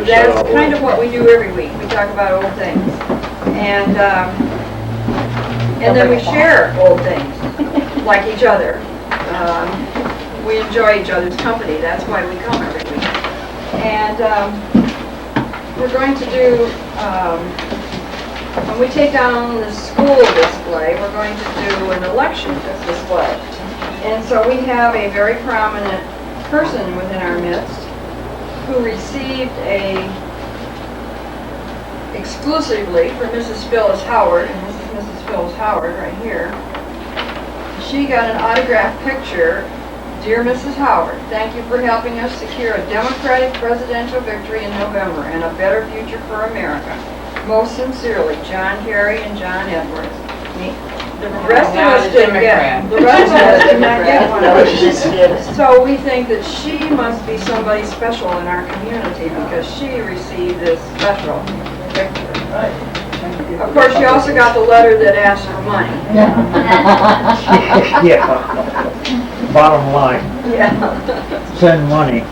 that's kind of what we do every week. We talk about old things. And then we share old things, like each other. We enjoy each other's company. That's why we come every week. And we're going to do, when we take down the school display, we're going to do an election display. And so we have a very prominent person within our midst who received exclusively for Mrs. Phyllis Howard, and this is Mrs. Phyllis Howard right here. She got an autographed picture. Dear Mrs. Howard, thank you for helping us secure a Democratic presidential victory in November and a better future for America. Most sincerely, John Kerry and John Edwards. The rest of us didn't get. The rest of us did not get one of these. So we think that she must be somebody special in our community because she received this special victory. Of course, she also got the letter that asked for money. Yeah. Bottom line. Yeah. Send money.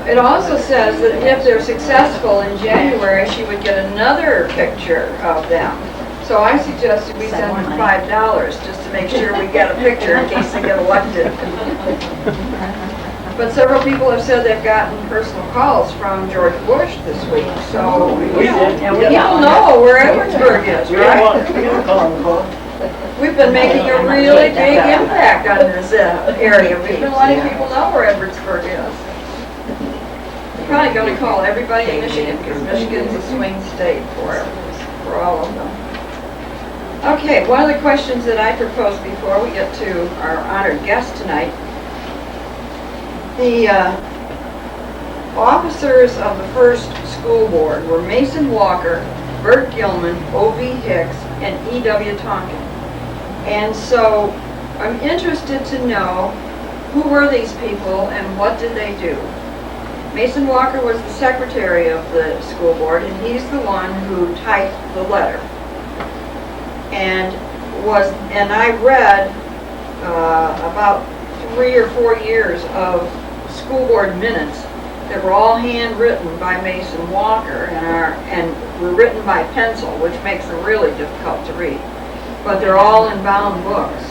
It also says that if they're successful in January, she would get another picture of them. So I suggested we send them $5 just to make sure we get a picture in case they get elected. But several people have said they've gotten personal calls from George Bush this week. So people know where Edwardsburg is, right? We've been making a really big impact on this area. We've been letting people know where Edwardsburg is. We're probably going to call everybody in Michigan because Michigan's a swing state for all of them. Okay, one of the questions that I proposed before we get to our honored guest tonight, the officers of the first school board were Mason Walker, Bert Gilman, O.V. Hicks, and E.W. Tonkin. And so I'm interested to know who were these people and what did they do? Mason Walker was the secretary of the school board, and he's the one who typed the letter. And I read about 3 or 4 years of school board minutes that were all handwritten by Mason Walker and were written by pencil, which makes them really difficult to read. But they're all in bound books.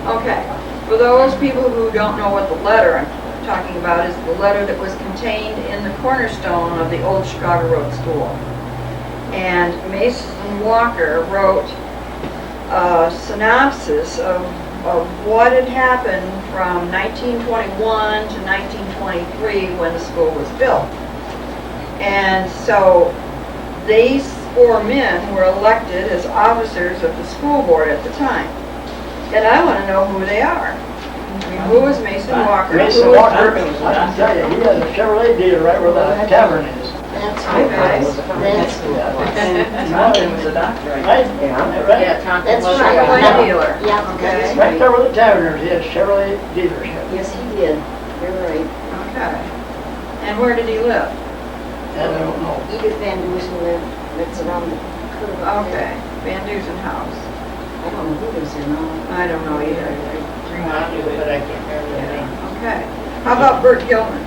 Okay, for those people who don't know what the letter I'm talking about is the letter that was contained in the cornerstone of the old Chicago Road School. And Mason Walker wrote a synopsis of what had happened from 1921 to 1923 when the school was built. And so these 4 men were elected as officers of the school board at the time. And I want to know who they are. I mean, who was Mason Walker? Mason Walker, I can tell you, he has a Chevrolet dealer right where the tavern is. That's Okay. That's Tonkin was a doctor, Right? right? Right? Yeah, Tonkin That's was. right. Chevrolet dealer. Yeah, Okay. Right there where the tavern is, he has Chevrolet dealership. yes, he did. You're right. Okay. And where did he live? And I don't know. Edith Van Dusen lives around the curve. Okay. Van Dusen House. I don't know who lives there now. I don't know either. I knew it, but I can't remember the name. Okay. How about Bert Gilman?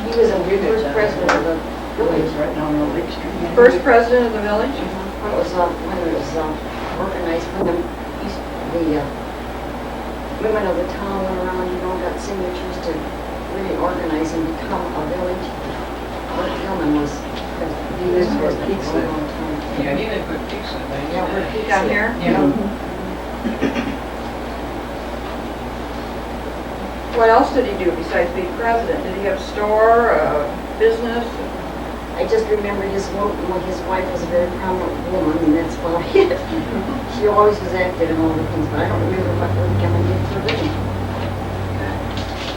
He was a first president of the village. Right down on Lake Street. First president of the village? When it was organized, when the women of the town went around, got signatures to really organize and become a village. Bert Gilman was president. He was president for a long time. Yeah, he lived with Dixon, but Yeah, where he Down here? Yeah. What else did he do besides being president? Did he have a store, a business? I just remember his wife was a very prominent woman, and that's about it. She always was active in all the things, but I don't remember what Gilman did for a living.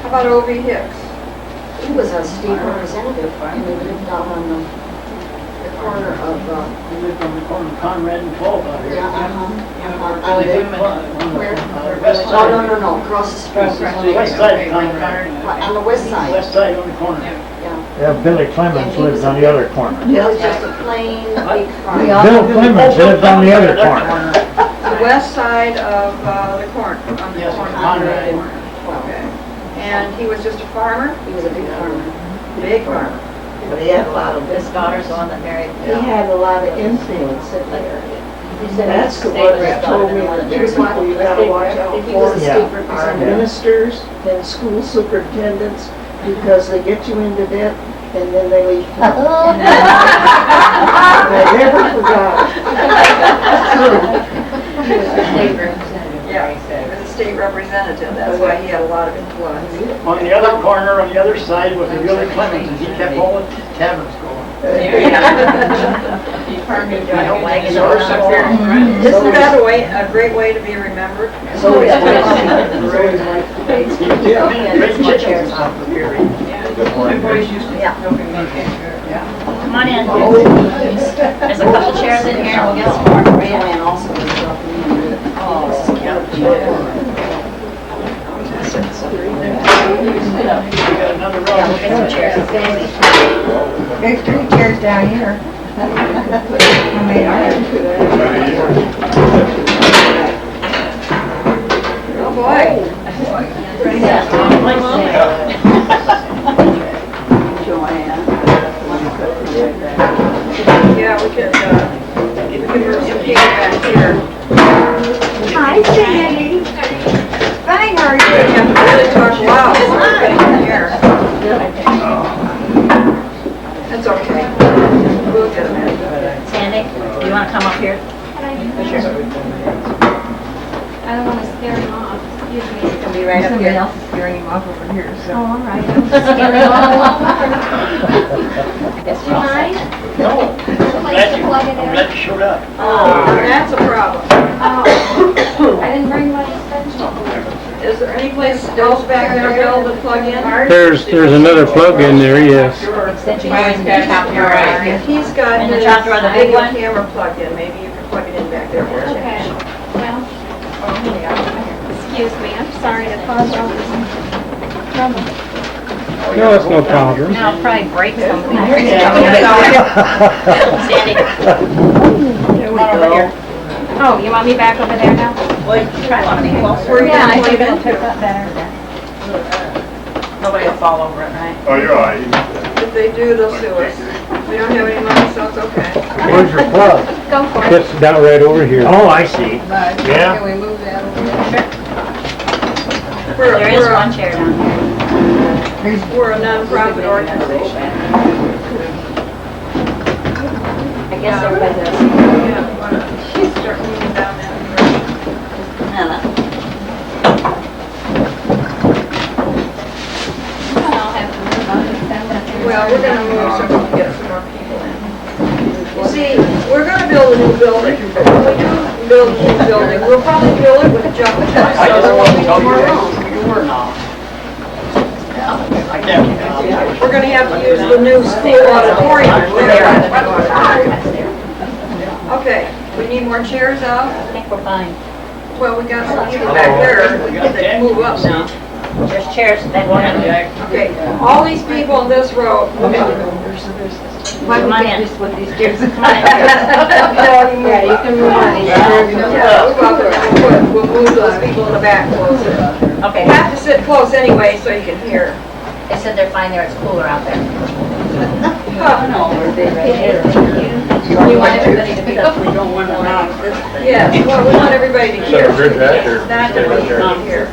How about O.V. Hicks? He was a state representative, and he lived down on the corner of, He lived on the corner of Conrad and 12 out here. Billy Where? West No, side. no, across the street. West side of Conrad. On the west side, West side on the corner. yeah. Yeah, Billy Clemens lives on the other corner. It was just a plain big farm. Bill Clemens lives on the other corner. The west side of the corner, on the Yes, corner. Conrad. Okay. And he was just a farmer, He was a big farmer. big farmer. But he had a lot of, His daughter's the one that married. he had a lot of influence in there. He said That's he the was one that told me that there's people you gotta watch out He was a for. Yeah. state Are representative. ministers and school superintendents, because they get you into debt and then they leave town. I never forgot. He was a state representative, Yeah, he he said. was a state representative, that's why he had a lot of influence. On the other corner, on the other side was the Billy Clemens, and he kept all the taverns going. He farmed a wagon So- up here and running. Isn't that a great way to be remembered? So is Yeah. my, so is my. Yeah, great chickens off the pier. My boys used to Yeah. help him make it. Come on in. There's a couple chairs in here, we'll get some more for you. Joanne also was helping me. We got another Yeah, we'll round. get some chairs. There's 3 chairs down here. I made iron to that. Oh, boy. Yeah, we could move some people back here. Hi, Sandy. Fine, how are you? You have to really talk loud so everybody can hear. That's okay. We'll get them in. Sandy, you wanna come up here? I don't want to scare him off, excuse me. Can be right up Somebody here. else is scaring him off over here, Oh, so. all right, I'm scaring him off. Yes, Do you mind? No, Place to plug it I'm in? glad you showed up. That's a problem. Oh, I didn't bring my extension. Is there any place else back there, Bill, to plug in? There's another plug in there, yes. Extension is in the top to your right. If he's got And the his top drawer, the big video one? camera plugged in, maybe you can plug it in back there for a Okay, change. well, excuse me, I'm sorry to cause all this trouble. No, it's no problem. Now, I'll probably break something. Yeah. Sandy, There we come on over go. here. Oh, you want me back over there now? Well, you try one of these. Yeah, I think it'll pick up better. Nobody will fall over it, right? Oh, you're all right. If they do, they'll sue us. We don't have any money, so it's okay. Where's your plug? Go for it. It's down right over here. Oh, I see. Yeah? Can we move that over there? There is one chair down here. We're a nonprofit organization. I guess everybody does. Yeah, why don't you start moving down that direction? I'll have to move on to 7. Well, we're gonna move so we can get some more people in. You see, we're gonna build a new building. When we do build a new building, we'll probably build it with a jump truck, I so just there want won't to be tell no you more guys room. who you were now. I can't. We're gonna have to use the new school auditorium there. Okay, we need more chairs out. I think we're fine. Well, we got some people back there that move up now. There's chairs, that one. Okay, all these people in this row. Come on in. With these chairs. Yeah, you can move on. Yeah, move up and we'll move those people in the back closer. Okay, You have to sit close anyway so you can hear. they said they're fine there, it's cooler out there. You want everybody to be up? We don't want to knock. Yes, well, we want everybody to hear. So, good, that, or It's not stay that right we there? can't hear.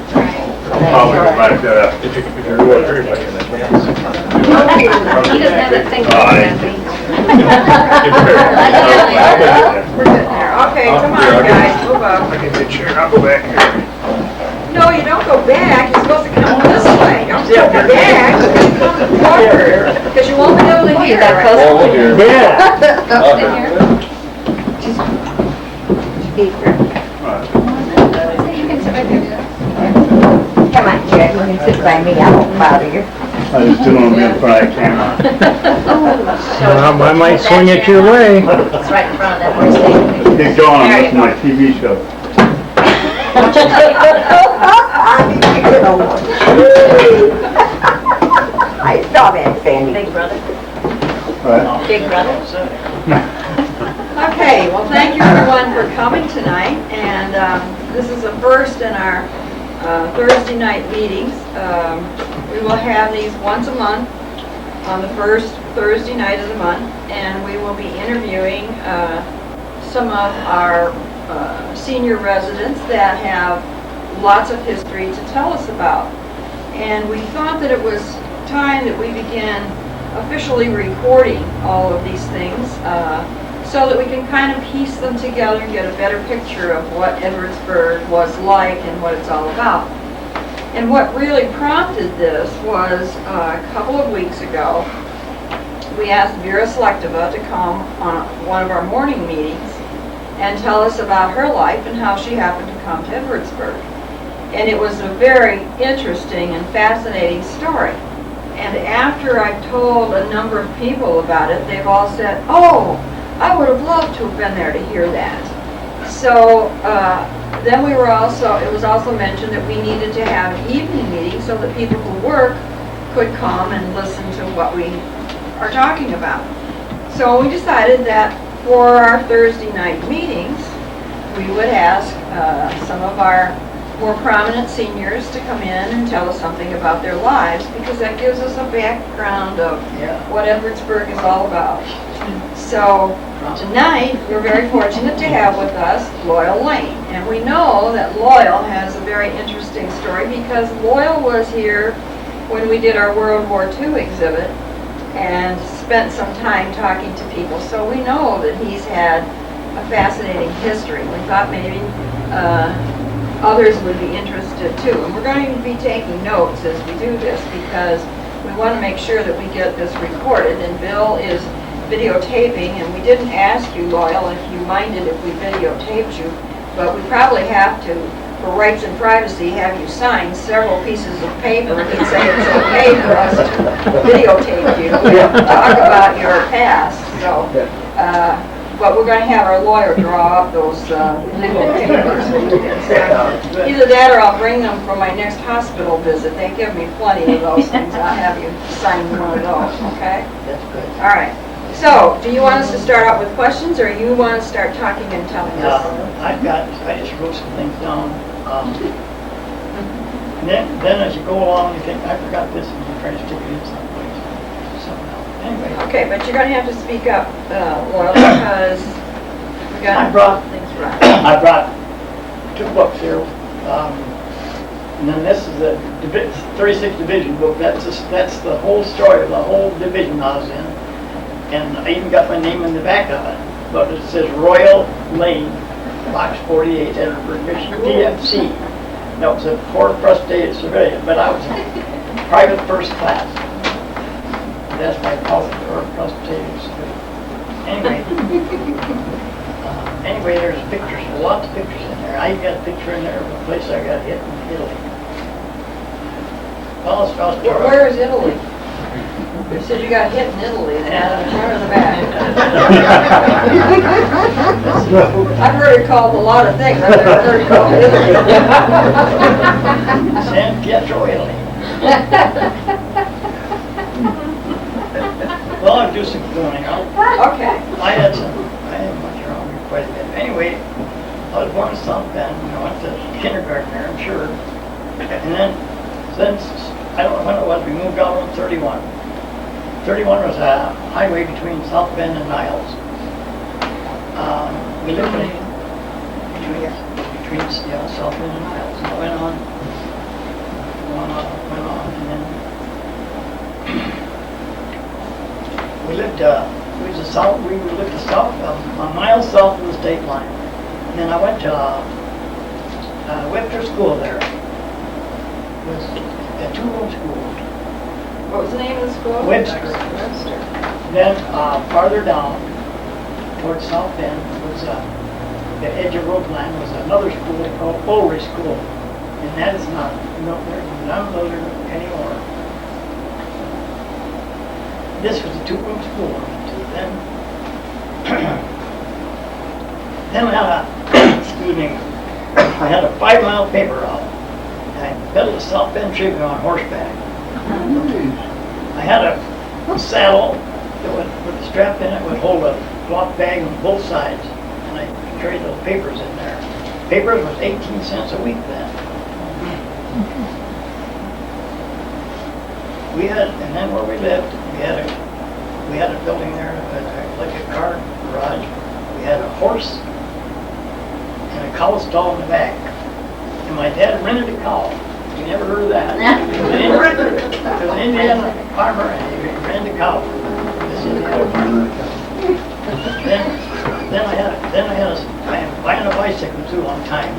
Probably go back, if you're doing very much in advance. He doesn't have that thing. We're good there. Okay, come on, guys, move up. I can get chair, I'll go back here. No, you don't go back, you're supposed to come this way. Don't go back, you come forward, because you won't be able to hear. Oh, dear. Yeah. So you can sit right there. Come on, Jack, you can sit by me, I won't bother you. I just don't want to be in front of the camera. I might swing it your way. It's right in front of that horse thing. Get going, I'm listening to my TV show. I saw that, Sandy. Big brother, Right? big brother. Okay, well, thank you everyone for coming tonight, and this is a first in our Thursday night meetings. We will have these once a month on the first Thursday night of the month, and we will be interviewing some of our senior residents that have lots of history to tell us about. And we thought that it was time that we began officially recording all of these things so that we can kind of piece them together and get a better picture of what Edwardsburg was like and what it's all about. And what really prompted this was a couple of weeks ago, we asked Vera Selectiva to come on one of our morning meetings and tell us about her life and how she happened to come to Edwardsburg. And it was a very interesting and fascinating story. And after I've told a number of people about it, they've all said, "Oh, I would have loved to have been there to hear that." So then it was also mentioned that we needed to have an evening meeting so that people who work could come and listen to what we are talking about. So we decided that for our Thursday night meetings, we would ask some of our more prominent seniors to come in and tell us something about their lives, because that gives us a background of what Edwardsburg is all about. So tonight, we're very fortunate to have with us Loyal Lane. And we know that Loyal has a very interesting story because Loyal was here when we did our World War II exhibit and spent some time talking to people. So we know that he's had a fascinating history. We thought maybe others would be interested too. And we're going to be taking notes as we do this because we want to make sure that we get this recorded. And Bill is videotaping, and we didn't ask you, Loyal, if you minded if we videotaped you, but we probably have to, for rights and privacy, have you sign several pieces of paper that say it's okay for us to videotape you and talk about your past. So, but we're going to have our lawyer draw up those legal papers. Either that or I'll bring them for my next hospital visit. They give me plenty of those things. I'll have you sign one of those, okay? That's good. All right. So, do you want us to start out with questions, or you want to start talking and telling us? I just wrote some things down. And then as you go along, you think, I forgot this, and you try to stick it in someplace. Somehow. Anyway. Okay, but you're going to have to speak up, Loyal, because we got things right. I brought 2 books here. And then this is the 36th Division book. That's the whole story of the whole division I was in. And I even got my name in the back of it. But it says Royal Lane, Box 48, Edinburgh, Michigan, DFC. That was a poor, frustrated civilian, but I was in private first class. That's why I call it poor, frustrated civilian. Anyway, there's pictures, lots of pictures in there. I got a picture in there of a place I got hit in Italy. Where is Italy? You said you got hit in Italy, and out of the front or the back? I've heard it called a lot of things. I've never heard it called Italy. San Pietro, Italy. Well, I'll do some cleaning out. Okay. I had much wrong with quite a bit. Anyway, I was born in South Bend. I went to kindergarten there, I'm sure. And then, since, I don't know when it was, we moved out on 31. 31 was a highway between South Bend and Niles. We lived between South Bend and Niles. And I went on, and then we lived south a mile south of the state line. And then I went to Webster School there. It was a 2-room school. What was the name of the school? Webster. Then farther down towards South Bend was the edge of Roseland was another school called Ulrich School, and that is not there's none of those anymore. This was a 2-room school. Then I had a 5-mile paper route. I pedaled the South Bend Tribune on horseback. I had a saddle that would, with a strap in it, would hold a cloth bag on both sides, and I carried those papers in there. Papers was 18 cents a week then. We had, and then where we lived, we had a building there, like a car garage. We had a horse and a cow stall in the back. And my dad rented a cow. You never heard of that. He was an Indiana farmer and he rented a cow. This Indiana farmer. Then I was buying a bicycle too one time.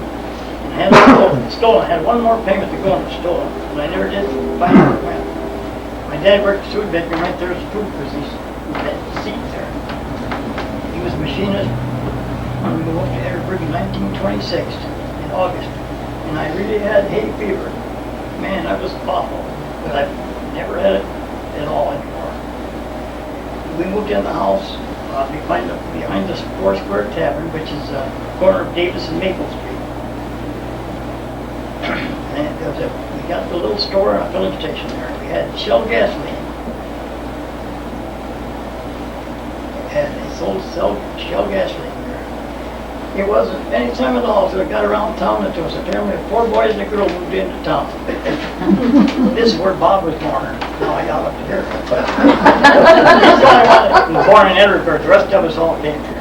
And I had it stolen. I had one more payment to go on the stolen. But I never did buy it. My dad worked at food bakery right there as a food business. That seat there. He was a machinist when we moved to Edwardsburg in 1926 in August. And I really had hay fever. Man, that was awful. But I've never had it at all anymore. We moved in the house behind the Four Square Tavern, which is corner of Davis and Maple Street. And we got the little store and a filling station there. We had Shell gasoline. And they sold Shell gasoline there. It wasn't any time at all until it got around town that there was a family of 4 boys and a girl moved into town. This is where Bob was born. Now I got up to here. He was born in Edwardsburg. The rest of us all came here.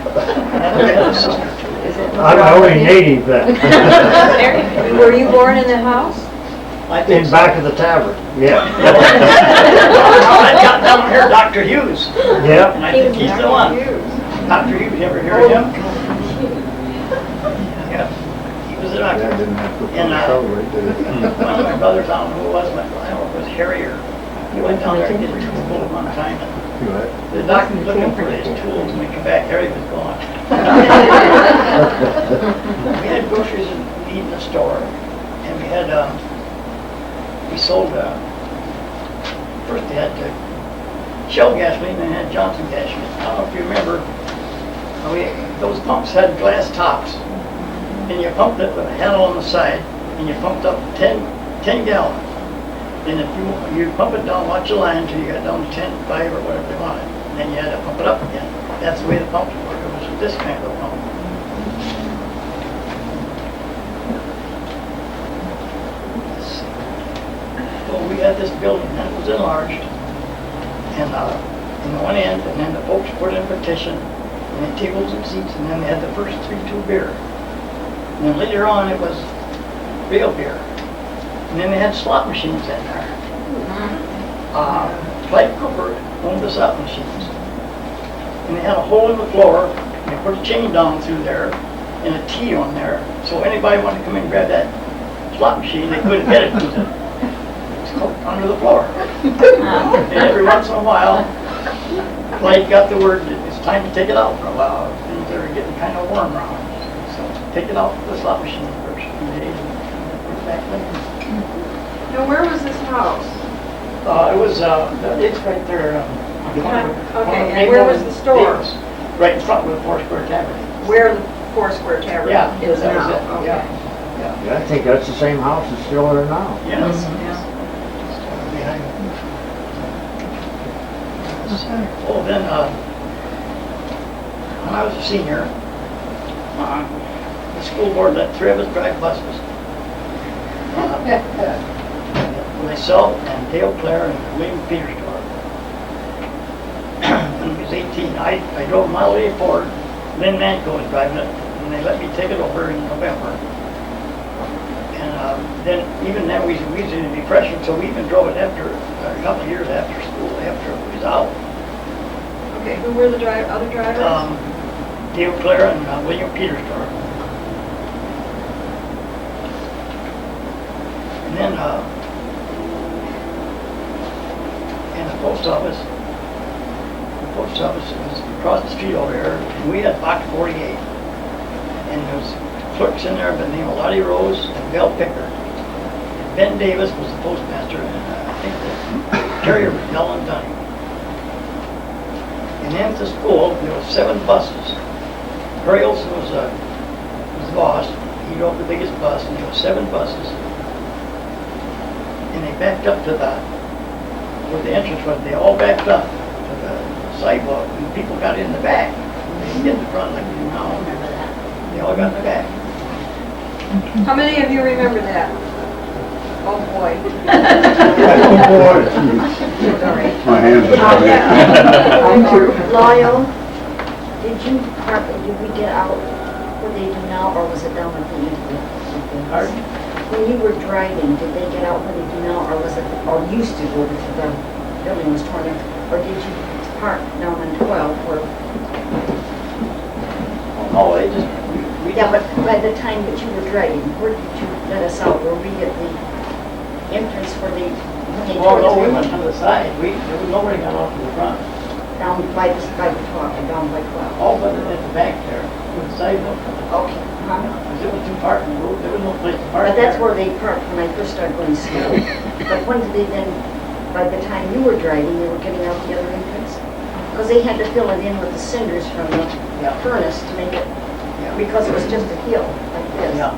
And we had a sister too. I'm only native then. Were you born in the house? I think In so. back of the tavern, yeah. I got down here Dr. Hughes. Yeah. And I think he's the one. Dr. Hughes, you ever hear of him? Yeah, he was a doctor. That didn't have to And accelerate, did it? one of my brothers, I don't know who it was, but I don't know if it was Harry or, he went down there and did a tool one time. And You what? the doctor was looking for his tools when we came back, Harry was gone. We had groceries and meat in the store, and we had, we sold, first they had Shell gasoline, and they had Johnson gasoline. I don't know if you remember, those pumps had glass tops, and you pumped it with a handle on the side, and you pumped up 10 gallons. And if you pump it down, watch the line until you got down to 10, 5, or whatever you wanted. And then you had to pump it up again. That's the way the pumps work. It was this kind of a pump. Let's see. Well, we had this building that was enlarged, and in one end, and then the folks put in a petition, and then tables and seats, and then they had the first 3-2 beer. And then later on, it was real beer. And then they had slot machines in there. Clyde Cooper owned the slot machines. And they had a hole in the floor, and they put a chain down through there, and a T on there. So anybody wanted to come in and grab that slot machine, they couldn't get it because it was under the floor. And every once in a while, Clyde got the word that it's time to take it out for a while. Things were getting kind of warm around. So take it out for the slot machine the first few days, and put it back in. Now, where was this house? It was, it's right there. Okay, and where was the store? Right in front of the Four Square Tavern. Where the Four Square Tavern Yeah, is that was now? it, Okay. I think that's the same house that's still there now. Yes. Yeah. Behind it. Oh, then, when I was a senior, the school board let 3 of us drive buses. Myself and Dale Clare and William Petersdorf. When I was 18, I drove Model A Ford. Lynn Manco was driving it, and they let me take it over in November. And then, even then, we was in a depression, so we even drove it after a couple of years after school, after it was out. Okay, who were the other drivers? Dale Clare and William Petersdorf. And then, in the post office was across the street over here, and we had box 48. And there was clerks in there by the name of Lottie Rose and Bell Picker. And Ben Davis was the postmaster, and I think the carrier was Ellen Dunning. And then at the school, there were 7 buses. Harry Olson was the boss. He drove the biggest bus, and there were 7 buses. And they backed up to where the entrance was. They all backed up to the sidewalk, and people got in the back. They didn't get in the front like they do now. Remember that? They all got in the back. How many of you remember that? Oh, boy. Oh, boy. Sorry. My hands are heavy. Lyle, did we get out where they do now, or was it down at the end of the? Pardon? When you were driving, did they get out where they do now, or was it, or used to go to the building was torn down? Or did you park down on 12 where? Oh, they just, we Yeah, but by the time that you were driving, where did you let us out? Were we at the entrance where they, when they well, tore no, we through? went to the side. There was nobody got off to the front. Down by the 12, or down by 12? All but at the back there, to the sidewalk. Okay. Because it was too far from the road, there was no place to park. But that's there. where they parked when I first started going to school. But when did they then, by the time you were driving, they were getting out the other entrance? Because they had to fill it in with the cinders from the Yeah. furnace to make it, Yeah. because it was just a hill like this. Yeah,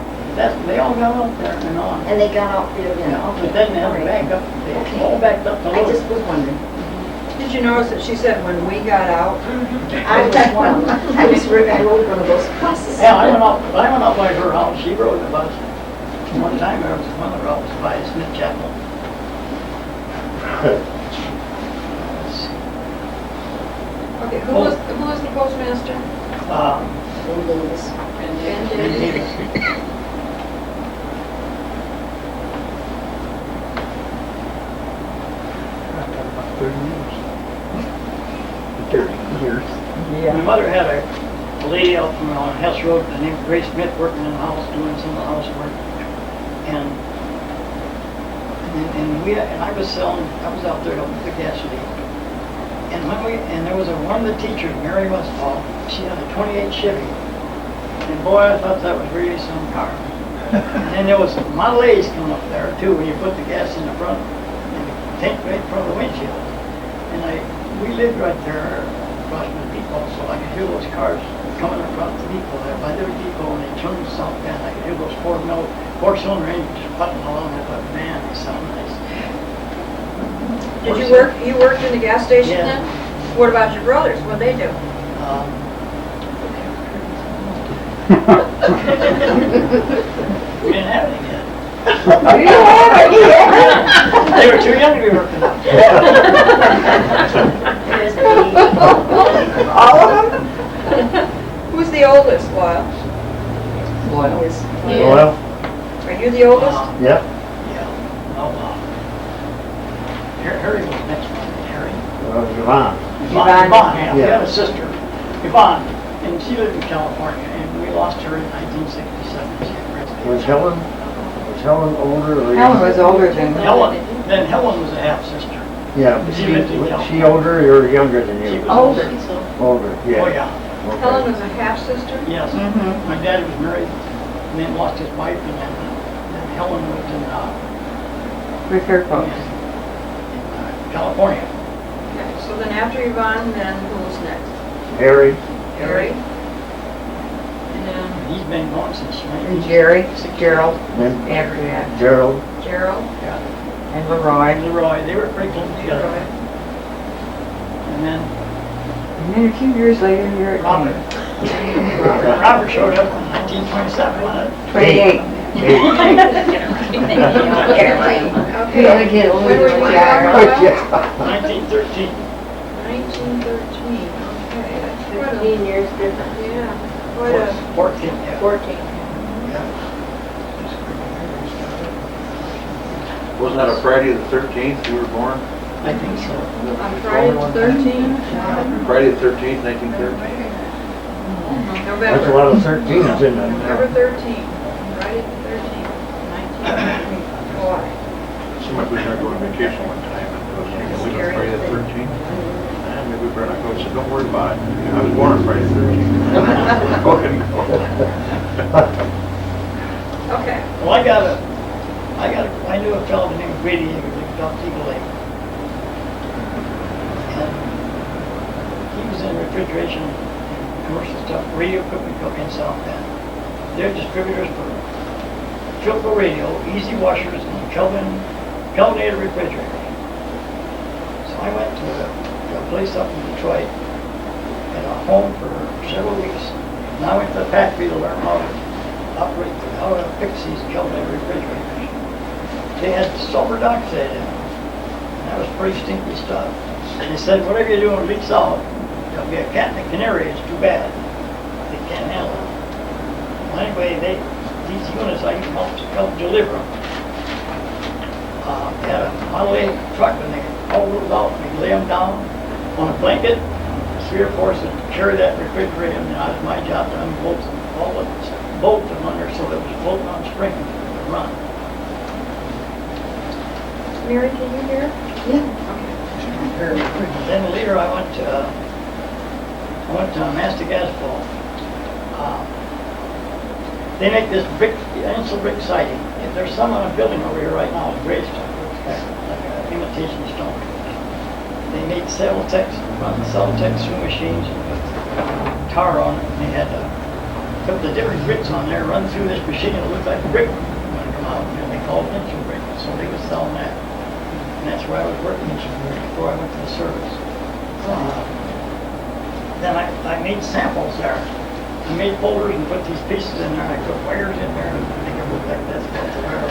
they all got up there and on. And they got out there then, Yeah, okay. but then they had all to right. back up, they all backed up the I road. just was wondering. Did you notice that she said when we got out? I was one, I rode one of those buses. Yeah, I went up by her house, she rode the bus. One time there was one of the roads by Smith Chapel. Okay, who was the postmaster? In Davis. Ben Davis. About 30 years. 30 years. My mother had a lady out from on Hess Road named Grace Smith working in the house, doing some of the housework. And I was out there helping the gasoline. And there was one of the teachers, Mary Westfall, she had a 28 Chevy. And boy, I thought that was really some car. And then there was Model A's coming up there too, when you put the gas in the front and the tank right in front of the windshield. And we lived right there across from the depot, so I could hear those cars coming across the depot there. By their depot, and they turned south bend, I could hear those four-cylinder engines just putting along. I thought, man, they sound nice. Did you worked in the gas station Yeah. then? What about your brothers? What'd they do? We didn't have any yet. You have it, yeah. They were too young to be working out. There's the, All of them? Who's the oldest, Lyle? is, Well, Are you the oldest? yeah. Yeah. Oh, Harry was next one. Harry. Yvonne. Yvonne, yeah. We Yeah. had a sister, Yvonne, and she lived in California, and we lost her in 1967. She had breast Was cancer. Helen older or? Helen was older than Then Helen was a half-sister. Yeah, but She lived in was she California. older or younger than She you? was Older. Older, yeah. Oh, yeah. Okay. Helen was a half-sister? Yes. Mhm. My dad was married, and then lost his wife, and then Helen lived in with her folks. California. Okay, so then after Yvonne, then who was next? Harry, Harry? And then He's been gone since And Jerry, Gerald, then after that, Gerald, Gerald? and Leroy. Leroy, they were pretty close together. And then And then a few years later, you're at Robert. Maine. Robert showed up in 1927 on it. 28. Okay. You only get older When were than you Jack. born? 1913. 1913, okay, that's quite a, 15 years different. yeah, quite a, 14, yeah. 14. Wasn't that a Friday the 13th you were born? I think so. on Friday the 13th, Friday the 13th, 1913? that's a November, lot of 13s in there. November 13th, Friday the 13th, 1913. Boy, Seemed like we were gonna go on vacation one time and it was like, we went Friday the 13th. And maybe we better not go. He said, don't worry about it. I was born on Friday the 13th. Go ahead and go. okay. Well, I knew a fellow named Grady who lived off Eagle Lake. And he was in refrigeration, commercial stuff, radio equipment company in South Bend. They're distributors for Philco radio, easy washers, and Kelvinator refrigerators. So I went to a place up in Detroit at a home for several weeks. And I went to the factory to learn how to operate, how to fix these Kelvinator refrigerators. They had sulfur dioxide in them. And That was pretty stinky stuff. And they said, whatever you do when it leaks out, there'll be a cat and a canary, it's too bad. They can't handle it. Well, anyway, these units, I can help deliver them. They had a Model A truck, and they haul those out, and they lay them down on a blanket, 3 or 4 to carry that refrigerator, and that was my job to unbolt them, all the bolt them under so it was floating on springs to run. Mary, can you hear? Then later I went to Mastic Asphalt. They make this brick, insul brick siding. There's some on a building over here right now, gray stuff, like an imitation stone. They made Celtex, run the Celtex through machines with tar on it. And they had to put the different bricks on there, run through this machine, and it looked like a brick when it come out, and they called it insul brick. So they was selling that. And that's where I was working before I went to the service. Then I made samples there. I made folders and put these pieces in there, and I put wires in there to make it look like that's what the wire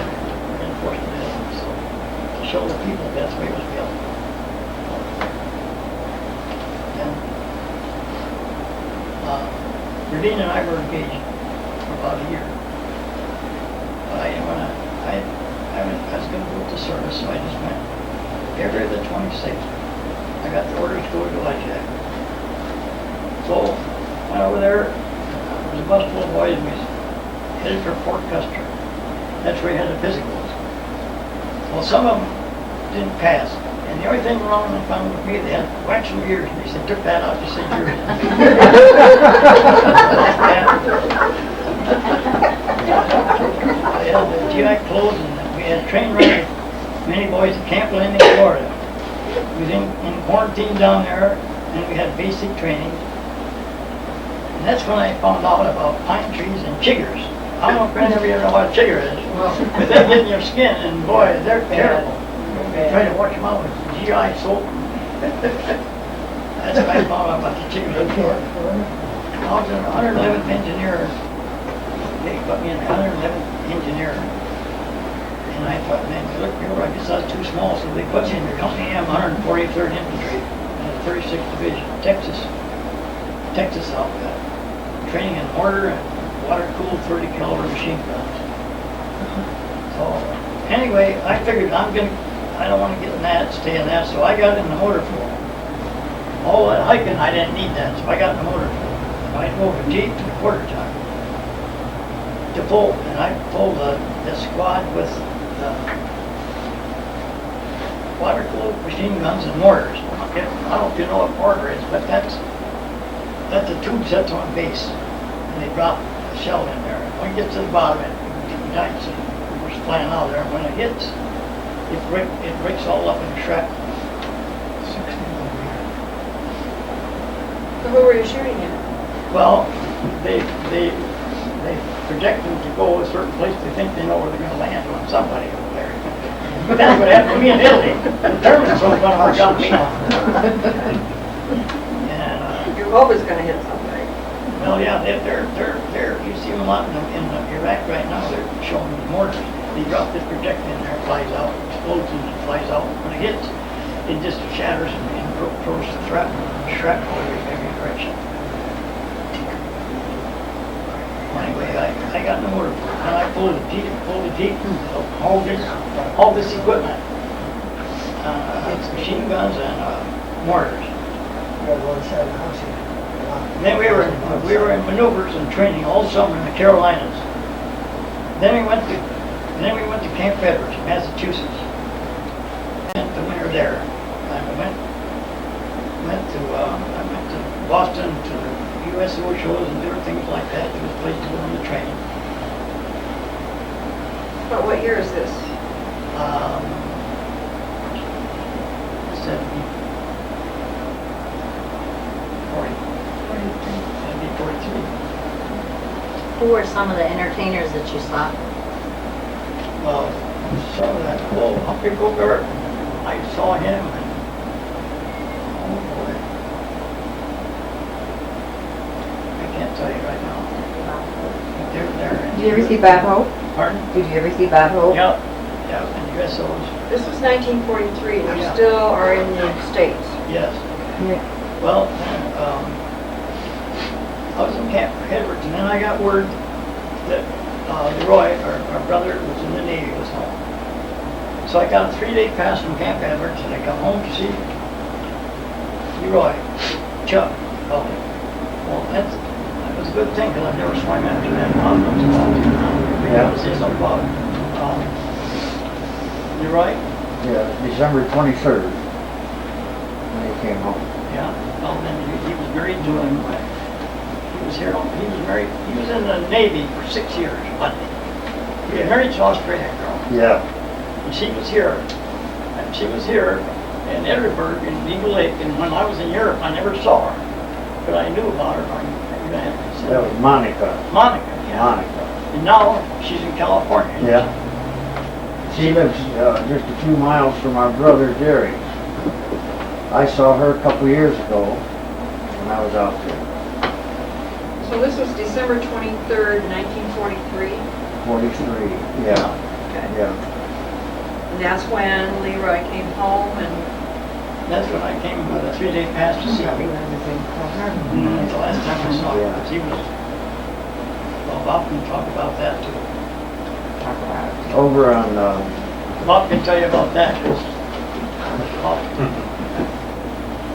reinforcement is. So to show the people that's the way it was built. Then Ravine and I were engaged for about a year. But I didn't want to, I was going to go to service, so I just went. February the 26th, I got the orders to go to Elijah. So, went over there, there was a bus full of boys, and we headed for Fort Custer. That's where we had the physicals. Well, some of them didn't pass, and the only thing wrong they found with me, they had waxen ears, and they said, took that out, just said yours. They had the GI clothes, and we had train running. Many boys at Camp Landing, Florida. We was in quarantine down there, and we had basic training. And that's when I found out about pine trees and chiggers. I don't know if any of you ever know what a chigger is. But they get in your skin, and boy, they're terrible. You try to wash them out with GI soap. That's what I found out about the chiggers. I was an 111th engineer. They put me in the 111th engineer. And I thought, man, look here, I guess I was too small, so they put me in the Company M 143rd Infantry in the 36th Division, Texas outfit. Training in mortar and water-cooled 30-caliber machine guns. So, anyway, I figured I don't want to get in that, stay in that, so I got in the motor pool. All that hiking, I didn't need that, so I got in the motor pool. I drove a Jeep to the quarter ton to pull, and I pulled the squad with water-cooled machine guns and mortars. I don't know if you know what mortar is, but that's a tube sets on base, and they drop a shell in there. When it gets to the bottom, it ignites and goes flying out there. And when it hits, it breaks all up in shrapnel. 60 millimeter. So who were you shooting at? Well, they project them to go a certain place. They think they know where they're going to land on somebody over there. But that's what happened to me in Italy. The Germans were going to work on me. And You hope it's gonna hit somebody. well, yeah, they're you see them a lot in Iraq right now. They're showing the mortars. They drop this projectile in there, it flies out, explodes and it flies out. When it hits, it just shatters and throws shrapnel every direction. Anyway, I got in the motor pool, and I pulled the Jeep, hauled this equipment, machine guns and mortars. Then we were in maneuvers and training all summer in the Carolinas. Then we went to Camp Edwards, Massachusetts. Spent the winter there. I went to Boston to the USO shows and different things like that. It was a place to go on the training. But what year is this? 43. Who were some of the entertainers that you saw? Well, some of that, well, Humphrey Bogart, I saw him, and, oh boy, I can't tell you right now. But they're there. Did you ever see Bob Hope? Pardon? Did you ever see Bob Hope? Yeah, and USOs, This was 1943, and you Yeah. still are in the States. yes. Yeah. Well, I was in Camp Edwards, and then I got word that Leroy, our brother, was in the Navy, was home. So I got a 3-day pass from Camp Edwards, and I come home to see Leroy, Chuck. Oh, well, that was a good thing, because I've never swam after that. Bob knows about it. Yeah. Say something about it. Leroy? Yeah, December 23rd, when he came home. Yeah, well, then he was married to him. He was here, he was married, he was in the Navy for 6 years, wasn't he? He was married to an Australian girl, Yeah, and she was here in Edwardsburg in Eagle Lake, and when I was in Europe, I never saw her, but I knew about her. that was Monica. Monica, yeah. Monica. And now she's in California. Yeah. She lives just a few miles from our brother Jerry. I saw her a couple years ago when I was out there. So this was December 23rd, 1943, 43, yeah, okay. yeah. And that's when Leroy came home, and That's when I came with a 3-day pass to see him. That's the last time I saw him, because he was, well, Bob can talk about that too. Talk about it. Over on, Bob can tell you about that, 'cause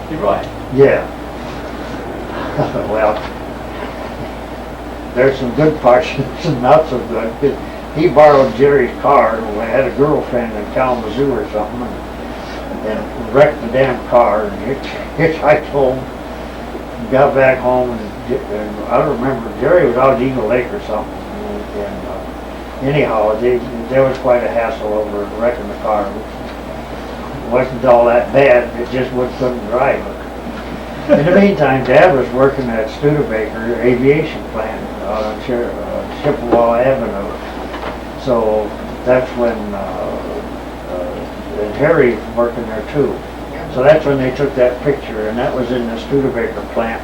Leroy. yeah. Well, there's some good parts and some not so good. 'Cause he borrowed Jerry's car, and we had a girlfriend in Kalamazoo or something, and wrecked the damn car, and hitchhiked home, got back home, and I don't remember, Jerry was out at Eagle Lake or something, and anyhow, there was quite a hassle over wrecking the car. It wasn't all that bad, it just couldn't drive it. In the meantime, Dad was working at Studebaker Aviation Plant on Chippewa Avenue. So that's when, and Harry was working there too. So that's when they took that picture, and that was in the Studebaker plant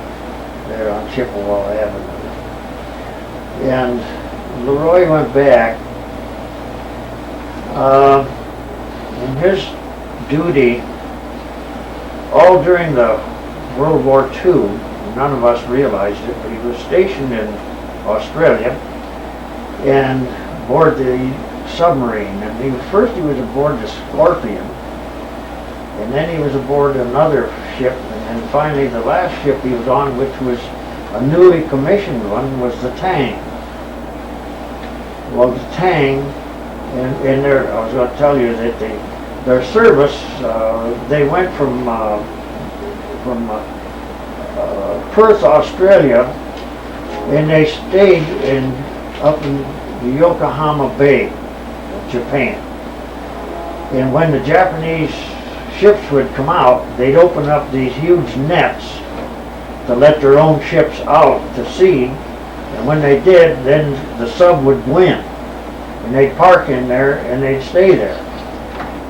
there on Chippewa Avenue. And Leroy went back. In his duty, all during the World War II, none of us realized it, but he was stationed in Australia and aboard the submarine. And first he was aboard the Scorpion, and then he was aboard another ship, and then finally the last ship he was on, which was a newly commissioned one, was the Tang. Well, the Tang, and I was going to tell you that their service, they went from Perth, Australia, and they stayed up in the Yokohama Bay, Japan. And when the Japanese ships would come out, they'd open up these huge nets to let their own ships out to sea. And when they did, then the sub would win. And they'd park in there and they'd stay there.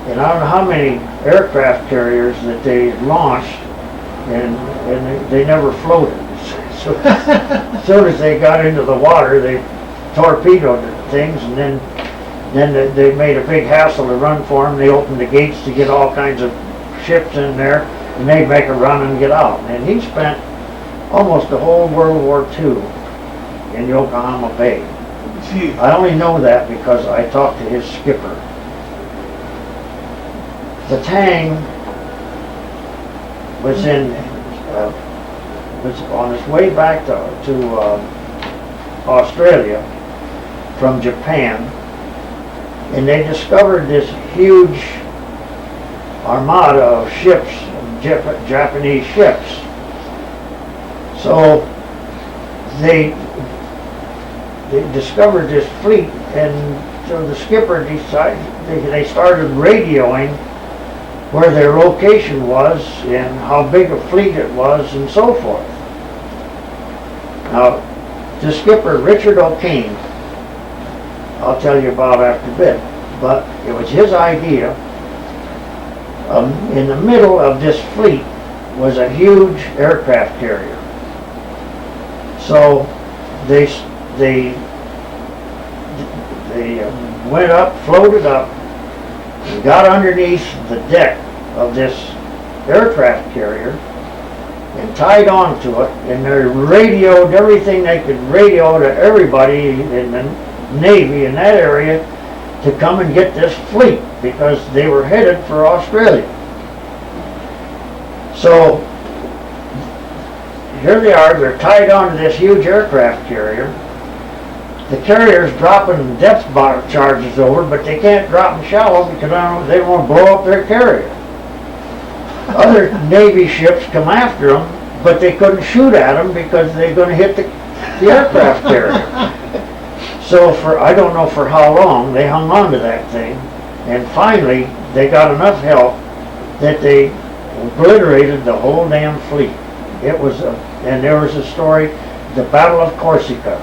And I don't know how many aircraft carriers that they launched, and they never floated. So as soon as they got into the water, they torpedoed the things, and then they made a big hassle to run for them. They opened the gates to get all kinds of ships in there, and they'd make a run and get out. And he spent almost the whole World War II in Yokohama Bay. I only know that because I talked to his skipper. The Tang was was on its way back to Australia from Japan, and they discovered this huge armada of ships, Japanese ships. So they discovered this fleet, and so the skipper decided, they started radioing where their location was and how big a fleet it was and so forth. Now, the skipper, Richard O'Kane, I'll tell you about after a bit, but it was his idea. In the middle of this fleet was a huge aircraft carrier. So they went up, floated up, and got underneath the deck of this aircraft carrier and tied on to it, and they radioed everything they could radio to everybody in the Navy in that area to come and get this fleet because they were headed for Australia. So here they are, they're tied onto this huge aircraft carrier. The carrier's dropping depth bar charges over, but they can't drop them shallow because they don't want to blow up their carrier. Other Navy ships come after them, but they couldn't shoot at them because they're going to hit the aircraft carrier. So for, I don't know for how long, they hung on to that thing, and finally they got enough help that they obliterated the whole damn fleet. It was and there was a story, the Battle of Corsica,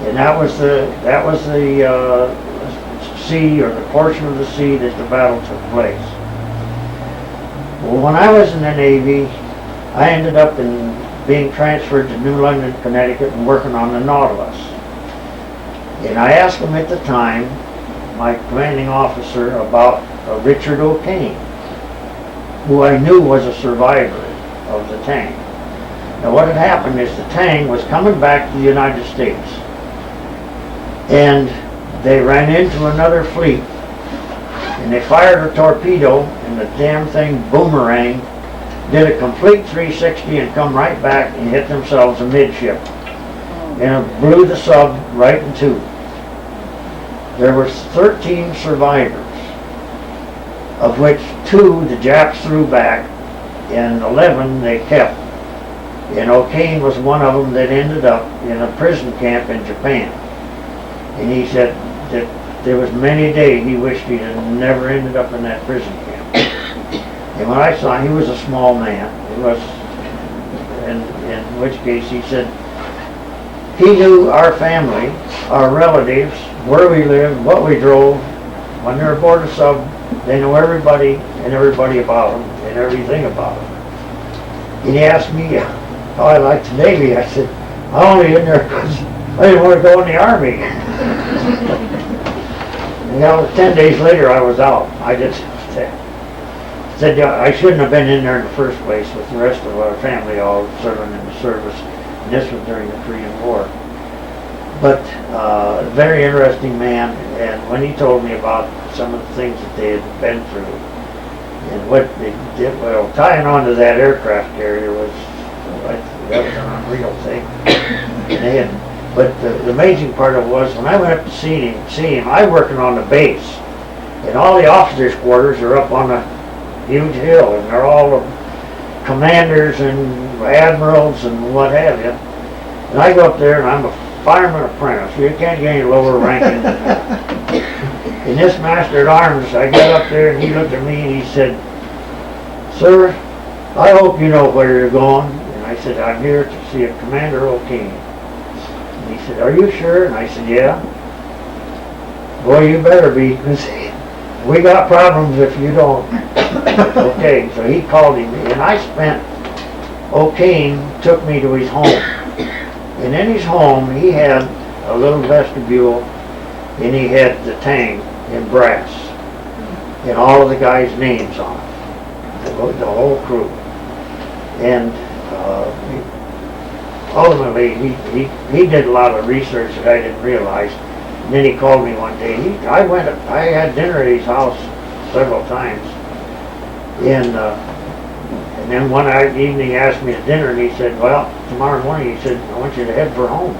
and that was the sea, or the portion of the sea that the battle took place. Well, when I was in the Navy, I ended up being transferred to New London, Connecticut, and working on the Nautilus. And I asked him at the time, my commanding officer, about Richard O'Kane, who I knew was a survivor of the Tang. Now what had happened is the Tang was coming back to the United States, and they ran into another fleet, and they fired a torpedo, and the damn thing boomerang, did a complete 360 and come right back and hit themselves amidship. And it blew the sub right in two. There were 13 survivors, of which 2 the Japs threw back, and 11 they kept. And O'Kane was one of them that ended up in a prison camp in Japan. And he said that there was many a day he wished he had never ended up in that prison camp. And when I saw him, he was a small man. He was, in which case he said, he knew our family, our relatives, where we lived, what we drove. When they're aboard a sub, they know everybody and everybody about them and everything about them. And he asked me how I liked the Navy. I said, I only in there because I didn't want to go in the Army. And 10 days later I was out. I just said I shouldn't have been in there in the first place with the rest of our family all serving in the service. And this was during the Korean War. But very interesting man, and when he told me about some of the things that they had been through and what they did, well, tying onto that aircraft carrier was, that was an unreal thing. And they had, but the amazing part of it was when I went up to see him, I working on the base, and all the officers' quarters are up on a huge hill, and they're all commanders and admirals and what have you. And I go up there, and I'm a fireman apprentice. You can't get any lower ranking than that. And this master at arms, I got up there, and he looked at me, and he said, "Sir, I hope you know where you're going." And I said, "I'm here to see a Commander O'Kane." And he said, "Are you sure?" And I said, "Yeah." "Boy, you better be, because we got problems if you don't." Okay, so he called him, and O'Kane took me to his home. And in his home, he had a little vestibule, and he had the Tang in brass, and all of the guys' names on it, the whole crew. And ultimately, he did a lot of research that I didn't realize. And then he called me one day. I had dinner at his house several times, and then one evening he asked me to dinner, and he said, "Well, tomorrow morning," he said, "I want you to head for home.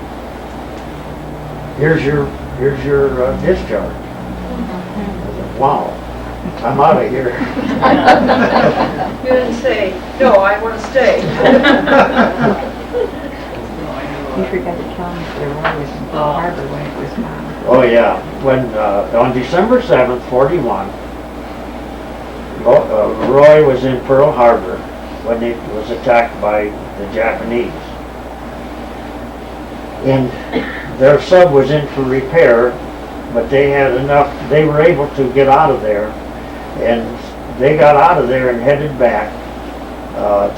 Here's your discharge." I said, "Wow, I'm out of here." You didn't say, "No, I want to stay." You forgot to tell me there was in Pearl Harbor when it was bombed. Oh yeah, when on December 7th, 41, Roy was in Pearl Harbor when it was attacked by the Japanese. And their sub was in for repair, but they had enough, they were able to get out of there, and they got out of there and headed back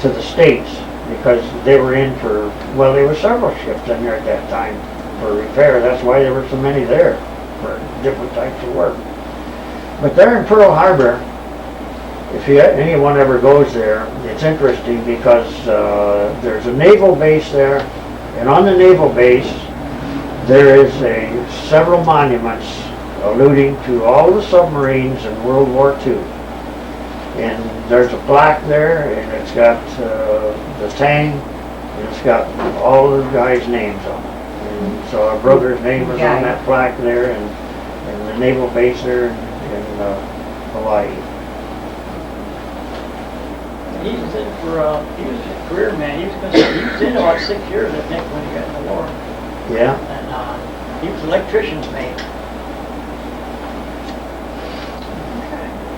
to the States because they were in for, well, there were several ships in there at that time for repair. That's why there were so many there for different types of work. But there in Pearl Harbor, if anyone ever goes there, it's interesting because there's a naval base there, and on the naval base, there is several monuments alluding to all the submarines in World War II. And there's a plaque there, and it's got the Tang, and it's got all the guys' names on it. And so our brother's name is on that plaque there, and the naval base there in Hawaii. He was in he was a career man. He was in about 6 years, I think, when he got in the war. Yeah. And he was an electrician's mate.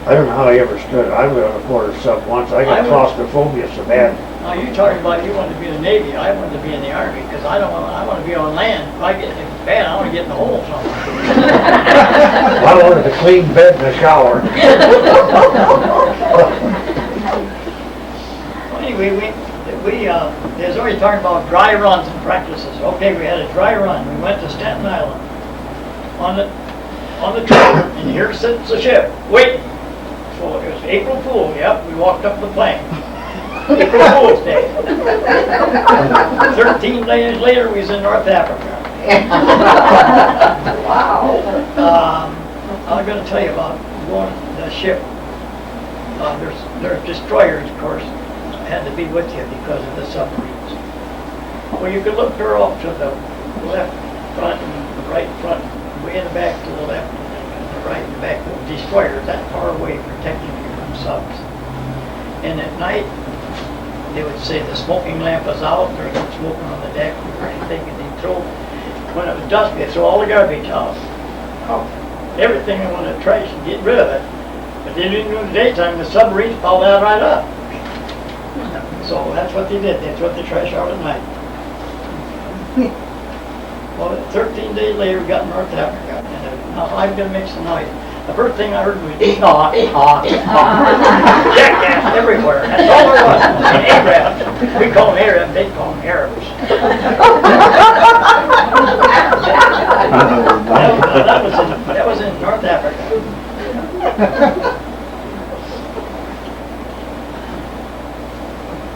I don't know how he ever stood it. I was on a quarter sub once. I got claustrophobia so bad. Now, you're talking about you wanted to be in the Navy. I wanted to be in the Army because I want to be on land. If I get it bad, I want to get in the hole somewhere. I wanted a clean bed and a shower. Anyway, there's always talking about dry runs and practices. Okay, we had a dry run. We went to Staten Island on the trailer, and here sits the ship. Wait. So it was April Fool. Yep, we walked up the plane. April Fool's Day. 13 days later, we was in North Africa. Wow. I'm going to tell you about going the ship. There's destroyers, of course, had to be with you because of the submarines. Well, you could look her off to the left front and the right front, way in the back to the left, and the right and the back. The destroyers that far away protecting you from subs. And at night, they would say the smoking lamp was out, there was no smoking on the deck or anything, and they'd throw, when it was dusk, they'd throw all the garbage out. Everything they wanted to trash and get rid of it. But they didn't do it in the daytime, the submarines piled that right up. So that's what they did, they threw the trash out at night. Well, 13 days later, we got in North Africa, and now I've been mixing night. The first thing I heard was, jackass everywhere. That's all there was. And Arabs, we call them Arabs, they call them Arabs. that was in North Africa.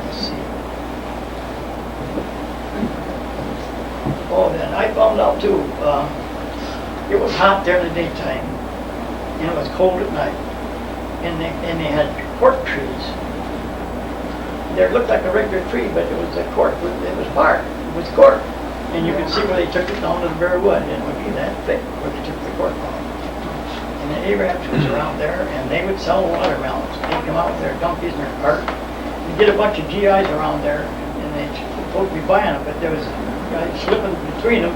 Let's see. Oh, then I found out too, it was hot there in the daytime, and it was cold at night, and they had cork trees. They looked like a regular tree, but it was a cork, it was bark, it was cork, and you could see where they took it down to the bare wood, and it would be that thick where they took the cork off. And the Arabs was around there, and they would sell watermelons. They'd come out with their donkeys and their cart, and get a bunch of GIs around there, and they'd supposed to be buying them, but there was a guy slipping between them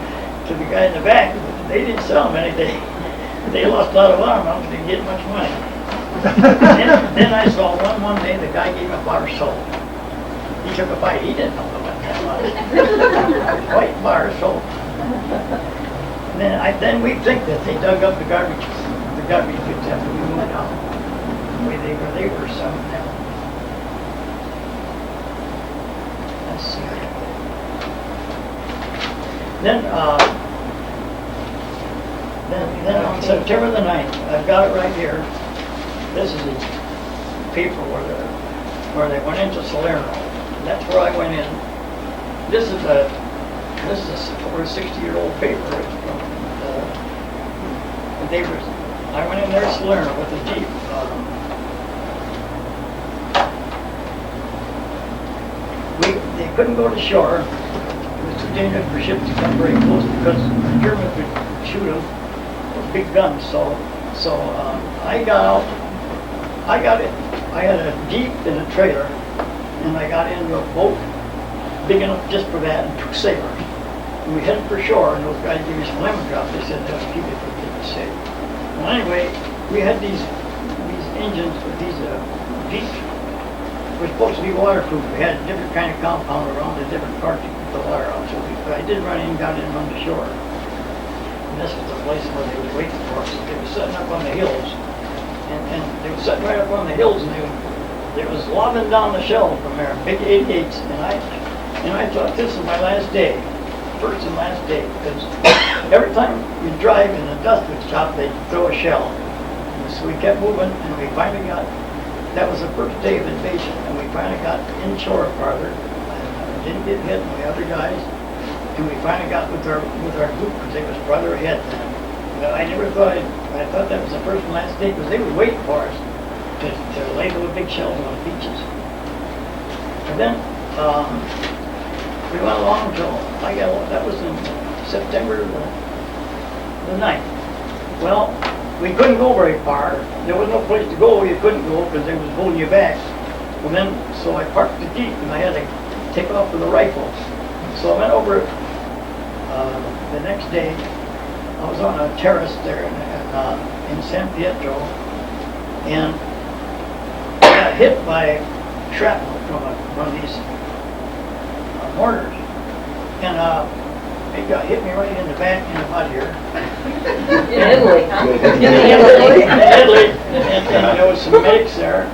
to the guy in the back. They didn't sell them anything. They lost a lot of watermelons, they didn't get much money. then I saw one day, the guy gave him a bar of soap. He took a bite, he didn't know what that was. White bar of soap. And then we think that they dug up the garbage pits after we moved out. The way they were selling them. Let's see. Then on September the 9th, I've got it right here. This is the paper where they went into Salerno. That's where I went in. This is a 60-year-old paper. I went in there to Salerno with a Jeep. They couldn't go to shore. It was too dangerous for ships to come very close because the Germans would shoot them with big guns. So I got out. I had a Jeep and a trailer, and I got into a boat big enough just for that, and 2 sailors. And we headed for shore, and those guys gave me some lemon drops. They said they'll keep it for keep it safe. Well, anyway, we had these engines with these Jeeps. Were supposed to be waterproof. We had a different kind of compound around the different parts to keep the water out. So I did run in, got in on the shore. And this was the place where they were waiting for us. They were setting up on the hills. And they were sitting right up on the hills, and they was lobbing down the shell from there, big 88s. And I thought, this is my last day, first and last day, because every time you drive and the dust would stop, they'd throw a shell. And the so we kept moving, and we finally got, that was the first day of invasion, and we finally got inshore farther, and didn't get hit by the other guys, and we finally got with our group, because they was farther ahead then. But I never thought, I thought that was the first and last day, because they were waiting for us to lay those big shells on the beaches. And then, we went along until, that was in September the 9th. Well, we couldn't go very far. There was no place to go. You couldn't go because they was holding you back. Well then, so I parked the Jeep and I had to take off with a rifle. So I went over the next day. I was on a terrace there in San Pietro, and I got hit by shrapnel from one of these mortars. And it hit me right in the back in the butt here. In Italy, huh? In Italy, and there was some medics there,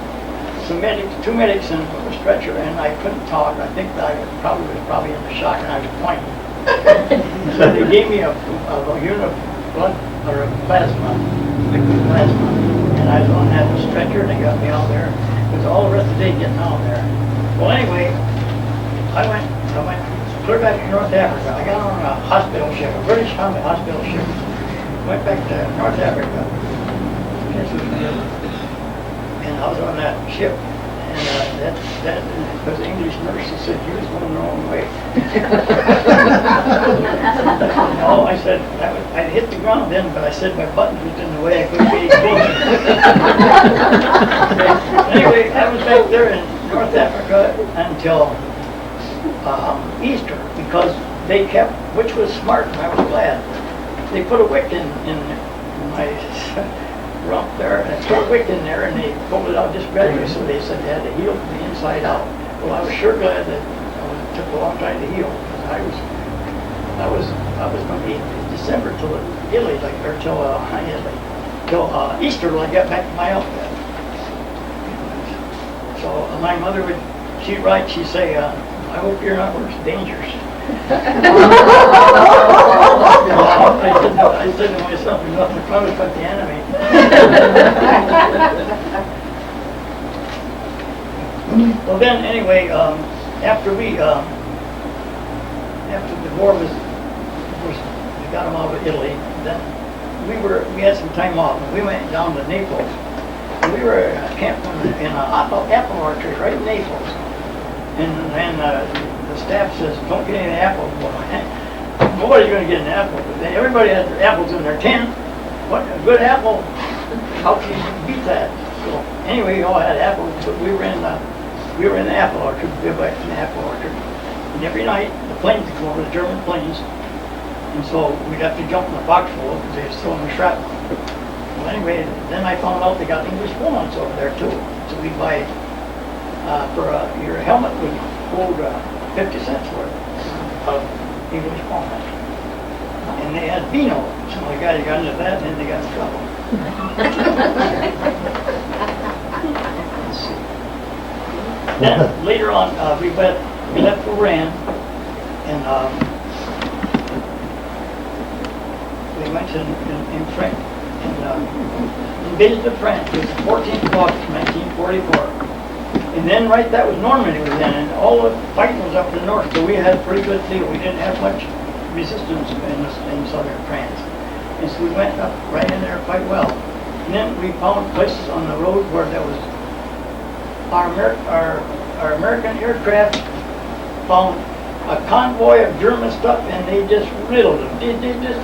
two medics and a stretcher, and I couldn't talk. I think I was probably in the shock, and I was pointing. So they gave me a unit of blood, or a plasma, liquid plasma, and I was on that stretcher, and they got me out there. It was all the rest of the day getting out there. Well, anyway, I went clear back to North Africa. I got on a hospital ship, a British Army hospital ship. Went back to North Africa. And I was on that ship. And that because the English nurses said you was going the wrong way. No, I said, I hit the ground then, but I said my buttons was in the way, I couldn't be closer. Anyway, I was back there in North Africa until Easter, because they kept, which was smart, and I was glad. They put a wick in my rump there, and they put a wick in there, and they pulled it out just gradually, so they said they had to heal from the inside out. Well, I was sure glad that it took a long time to heal, because I was going to be in December till Italy, till Easter, till I got back to my outfit. So my mother would, she'd write, she'd say, I hope you're not worse dangers. I said to myself, there's nothing promised but the enemy. Well then, anyway, after the war we got them out of Italy, then we had some time off, and we went down to Naples. And we were camped in an apple orchard right in Naples. And the staff says, don't get any apples. Nobody's going to get an apple. Everybody had their apples in their tent. What a good apple. How can you beat that? So anyway, we all had apples, but we were in the apple orchard, bivouac in the apple orchard. And every night the planes would come over, the German planes. And so we'd have to jump in the foxhole because they were throwing the shrapnel. Well anyway, then I found out they got English walnuts over there too. So we'd buy your helmet would hold 50 cents worth of English walnuts. And they had Beano. So the guys got into that, and then they got in trouble. Let's see. Then later on, we left for Iran, and we went in France, and invaded France. It was the 14th of August, 1944. And then that was Normandy was in, and all the fighting was up in the north, so we had a pretty good deal. We didn't have much resistance in southern France. And so we went up right in there quite well. And then we found places on the road where there was our American aircraft found a convoy of German stuff, and they just riddled them. They just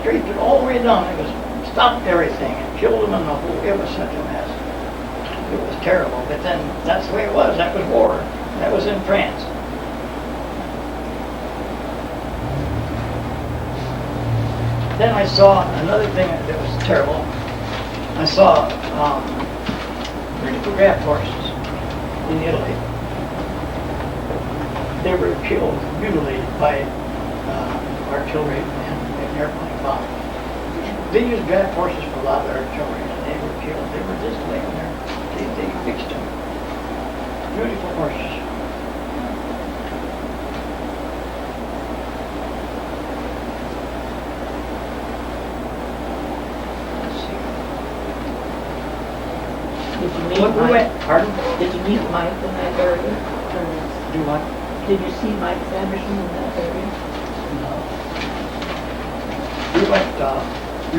strafed it all the way down. It was stopped everything and killed them in the whole. It was such a mess. It was terrible, but then that's the way it was. That was war. That was in France. Then I saw another thing that was terrible. I saw draft horses in Italy. They were killed, mutilated by artillery and airplane bombs. They used draft horses for a lot of their artillery, and they were killed. They were just laying there. They fixed them. Beautiful horses. Let's see. Look, we went, pardon? Did you meet Mike in that area? Do what? Did you see Mike Sanderson in that area? We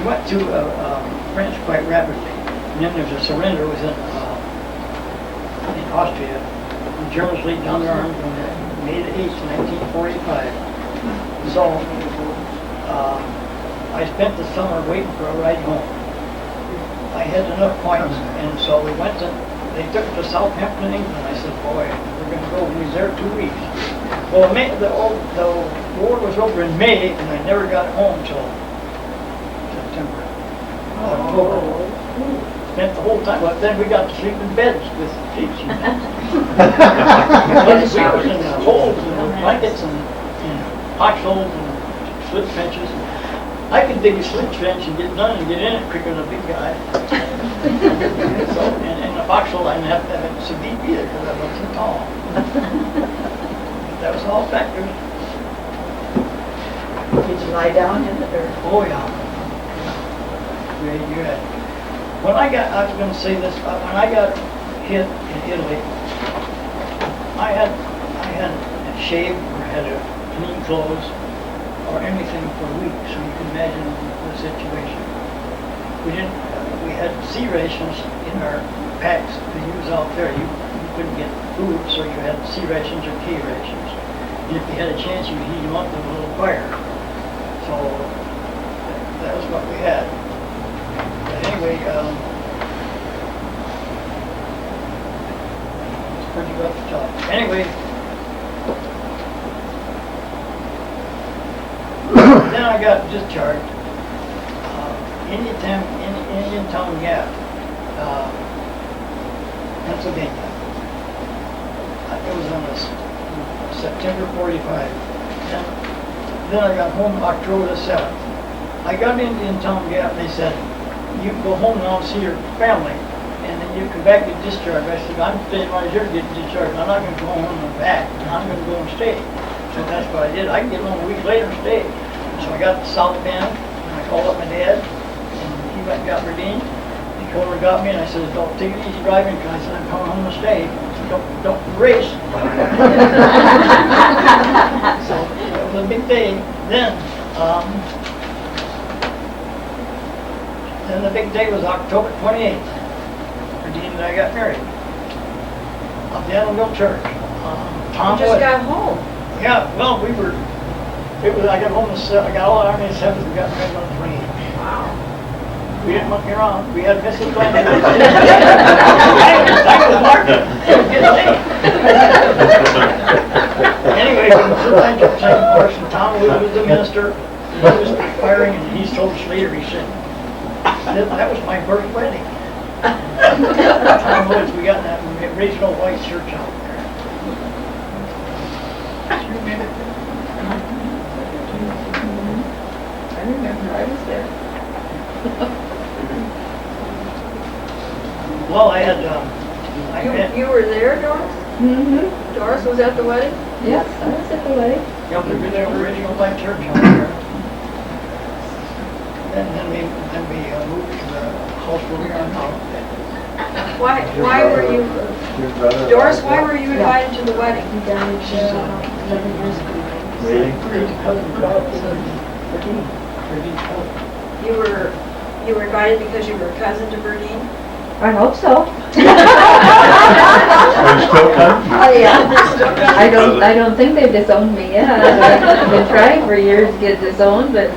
went to France quite rapidly. And then there's a surrender was in Austria. The Germans laid down their arms on May the 8th, 1945. So I spent the summer waiting for a ride home. I had enough points, and so we went to, they took us to Southampton, England. I said, boy, we're going to go. We was there 2 weeks. Well, the war was over in May, and I never got home till September, October. Spent the whole time, but then we got to sleep in beds with sheets. But we was in holes and blankets and foxholes and slip trenches. I could dig a slip trench and get done and get in it quicker than a big guy. So, and in a foxhole, I didn't have to have it so deep either because I wasn't too tall. That was all factors. Did you lie down in it or? Oh, yeah. You had. When I was going to say this, when I got hit in Italy, I hadn't shaved or had clean clothes or anything for a week, so you can imagine the situation. We had C rations in our packs to use out there. You couldn't get food, so you had C rations or K rations. And if you had a chance, you would heat them up with a little fire. So that was what we had. But anyway, it's pretty rough to talk. Anyway, then I got discharged. Indian Town Gap, Pennsylvania. It was on September 45. Then I got home October the 7th. I got Indian Town Gap, they said, you can go home now and see your family, and then you come back and get discharged. I said, I'm staying right here to get discharged. I'm not going to go home and back. I'm going to go and stay. So that's what I did. I can get home a week later and stay. So I got to South Bend, and I called up my dad, and he went and got redeemed. He called and got me, and I said, don't take it easy driving, because I said, I'm coming home to stay. Don't race. So it was a big day. Then the big day was October 28th. Redeemed and I got married. At the Annabelle Church. Tom You just Wood. got home. Yeah, well, I got home, I got all Army 7th, we got married on the 28th. Wow. We didn't monkey around. We had Mrs. Glenn. I was marking. It was getting late. Anyway, we went to the same course, and Tom Wood was the minister. He was firing, and he told us later, he said, that was my first wedding. Tom Woods, we got in that original white church out there. You remember? I remember, I was there. Well, I had, You were there, Doris? Mm-hmm. Doris was at the wedding? Yes, I was at the wedding. yeah, we were the original white church out there. And then we moved to the house where we are now. Why were you, Your brother. Doris, why were you invited to the wedding? He died 11 years ago. Really? You were invited because you were a cousin to Berdine? I hope so. Are you still coming? Oh, yeah. I don't think they've disowned me yet. I've been trying for years to get disowned, but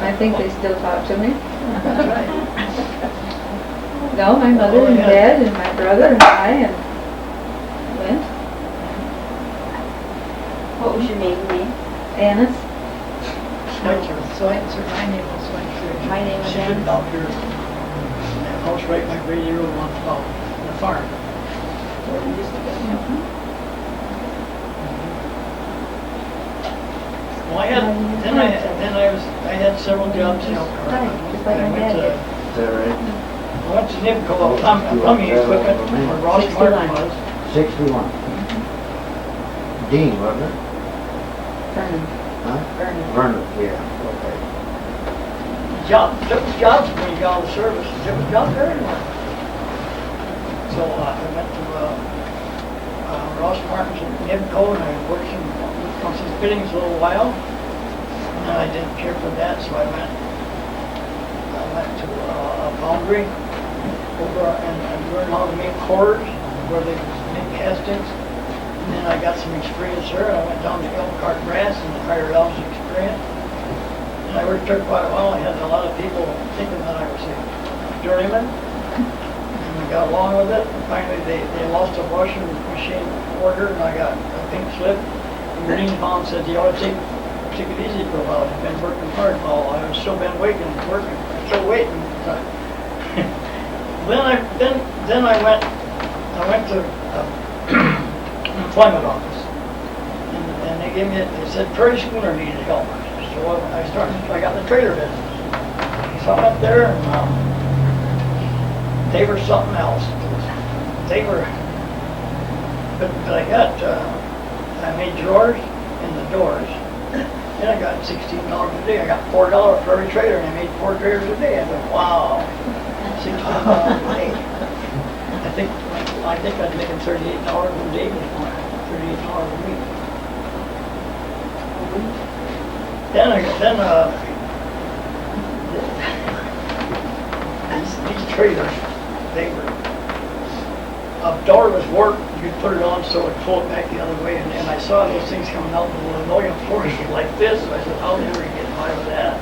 I think they still talk to me. No, my mother and dad and my brother and I and went. What was your maiden name? Annis. Schweitzer. My name was Schweitzer. My name is She lived out here in that house right by Brady Road on the farm. Well, I had several jobs in Elkhart. Right, just like my dad did. Is that right? I went to Nipco, plumbing equipment, where Ross Martin was. 61. Dean, wasn't it? Vernon. Huh? Vernon. Vernon, yeah, okay. Took jobs when you got out of service. Took a job very well. So I went to Ross Martin's in Nibco, and I worked on some fittings a little while. And then I didn't care for that, so I went to a foundry over and learned how to make cores where they make castings. And then I got some experience there, and I went down to Elkhart Brass and hired Al's experience. And I worked there quite a while. I had a lot of people thinking that I was a journeyman. And we got along with it. And finally, they lost a washing machine order, and I got a pink slip. And Marine's mom said, you ought to take it easy for a while. You've been working hard. Well, I've still been working. I'm still waiting. Then I went to an employment office. And they gave me, they said Prairie Schooner needed help. So I got in the trailer business. So I went there, and they were something else. They were, but I made drawers in the doors. And I got $16 a day. I got $4 for every trailer, and I made 4 trailers a day. I thought, wow, $16 a day. I think I'd make $38 a day before, $38 a week. These trailers, they were, a door was warped, you could put it on so it pulled back the other way, and I saw those things coming out with the linoleum floors like this, so I said, I'll never get by with that.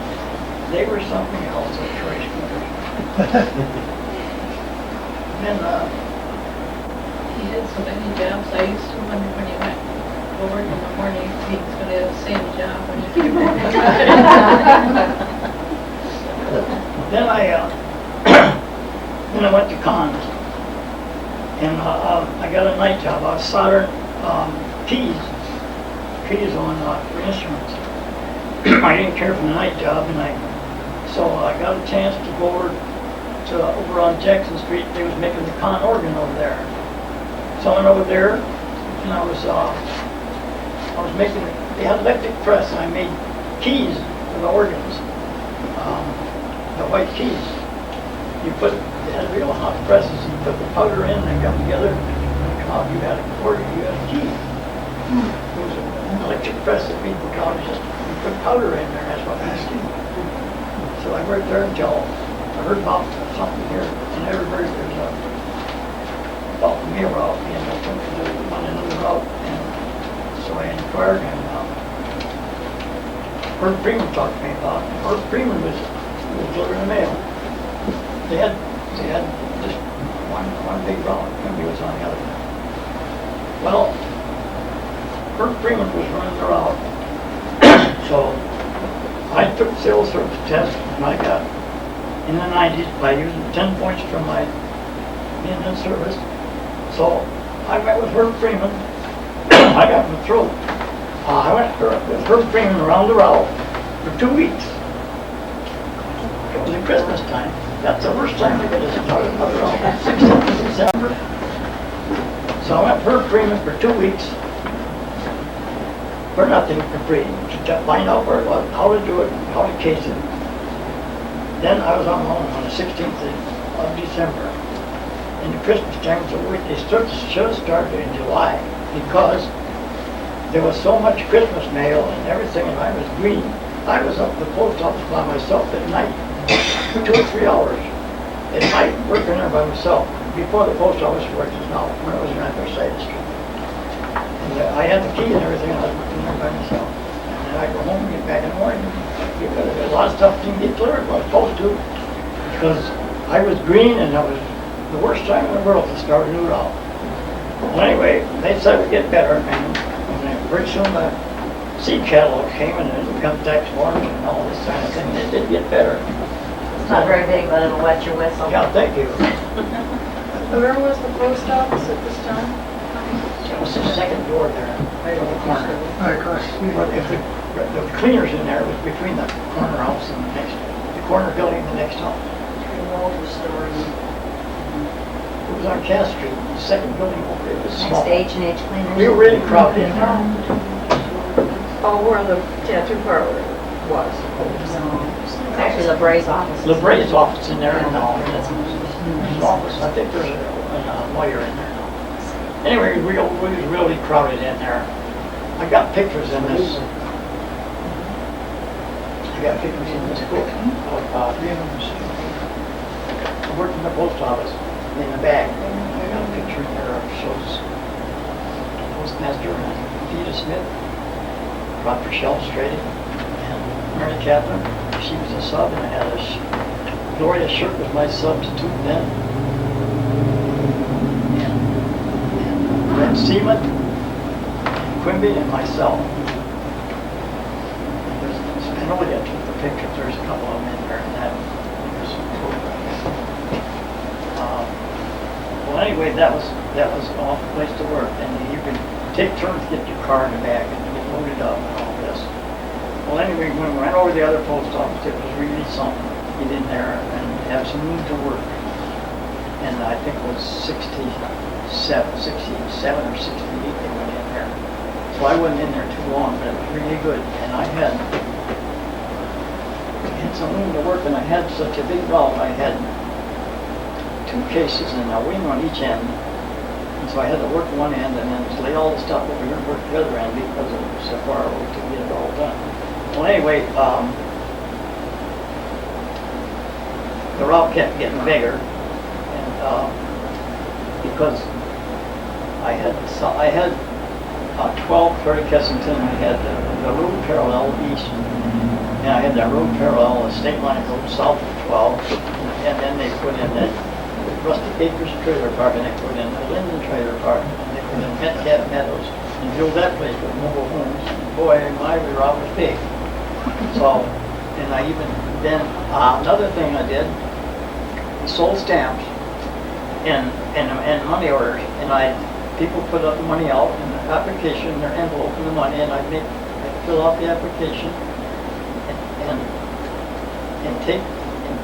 They were something else, those Prairie Schooners. Then, He had so many jobs, I used to wonder when he went to work in the morning, if he was gonna have the same job when he came home. then I went to Cons, and I got a night job. I was soldering keys on for instruments. I didn't care for the night job, so I got a chance to go over on Jackson Street. They was making the Con organ over there. So I went over there, and I was making, they had electric press, and I made keys for the organs, the white keys. They had real hot presses, and you put the powder in, and they got together, and come out, you had a organ, you had a key. It was an electric press that made the college, just you put powder in there, that's what I did. So I worked there until I heard about something here, and everybody, there's about the meal route, and I went to another route, and so I inquired, and Herb Freeman talked to me about it. Herb Freeman was delivering the mail. They had just one big route, and he was on the other. Well, Herb Freeman was running the route, so I took the civil service test, and I got in the 90s by using 10 points from my being in service. So I met with Herb Freeman. I got him through. I went with Herb Freeman around the route for 2 weeks. It was at Christmas time. That's the worst time to get us started on the route, 16th of December. So I went with Herb Freeman for 2 weeks for nothing, for free, to find out where it was, how to do it, how to case it. Then I was on the 16th of December. In the Christmas time, so they should have started in July, because there was so much Christmas mail and everything, and I was green. I was up at the post office by myself at night, 2 or 3 hours at night, working there by myself, before the post office worked as now, when I was on the side of the street. And I had the key and everything, and I was working there by myself. And then I'd go home and get back in the morning, because a lot of stuff didn't get delivered when I was supposed to, because I was green, and I was the worst time in the world to start a new route. Well, anyway, they said it would get better, and pretty soon the seed catalog came, and it became tax forms and all this kind of thing, and it did get better. It's not very big, but it'll wet your whistle. Yeah, thank you. Where was the post office at this time? It was the second door there, right over the corner. Right across. But if the cleaners in there was between the corner house and the corner building and the next house. It was on Cass Street, the second building over there. It was small. Next to H&H Cleaners. We were really crowded in there. Oh, where the tattoo parlor was. It's actually LeBray's office. LeBray's office in there and his office. I think there's a why you're in there now. Anyway, we was really crowded in there. I got pictures in this. I got pictures in this book of, I worked in the post office in the back. I got a picture in there that shows Postmaster Vita Smith, Dr. Shell Strady, and Mary Catherine. She was a sub, and I had Gloria Shirk was my substitute then. And Brent Seaman, Quimby, and myself. I know I took the pictures, there's a couple of them in there, and that was well, anyway, that was an awful place to work, and you could take turns to get your car in the back and get loaded up and all this. Well, anyway, when we went over the other post office, it was really something. Get in there and have some room to work. And I think it was 67 or 68 they went in there. So I wasn't in there too long, but it was really good. And I had some room to work, and I had such a big route. I had 2 cases and a wing on each end. And so I had to work one end and then lay all the stuff over here and work the other end because it was so far away to get it all done. Well, anyway, the route kept getting bigger, and because I had 12 Prairie Kensington, I had the road parallel east, and I had that road parallel, the state line road south of 12, and then they put in that Rustic Acres Trailer Park, and they put in the Linden Trailer Park, and they put in Metcalf Meadows, and filled that place with mobile homes. And boy, my route was big. So, and I even, then another thing I did, sold stamps and money orders, and people put up the money out in the application, their envelope and the money, and I'd fill out the application and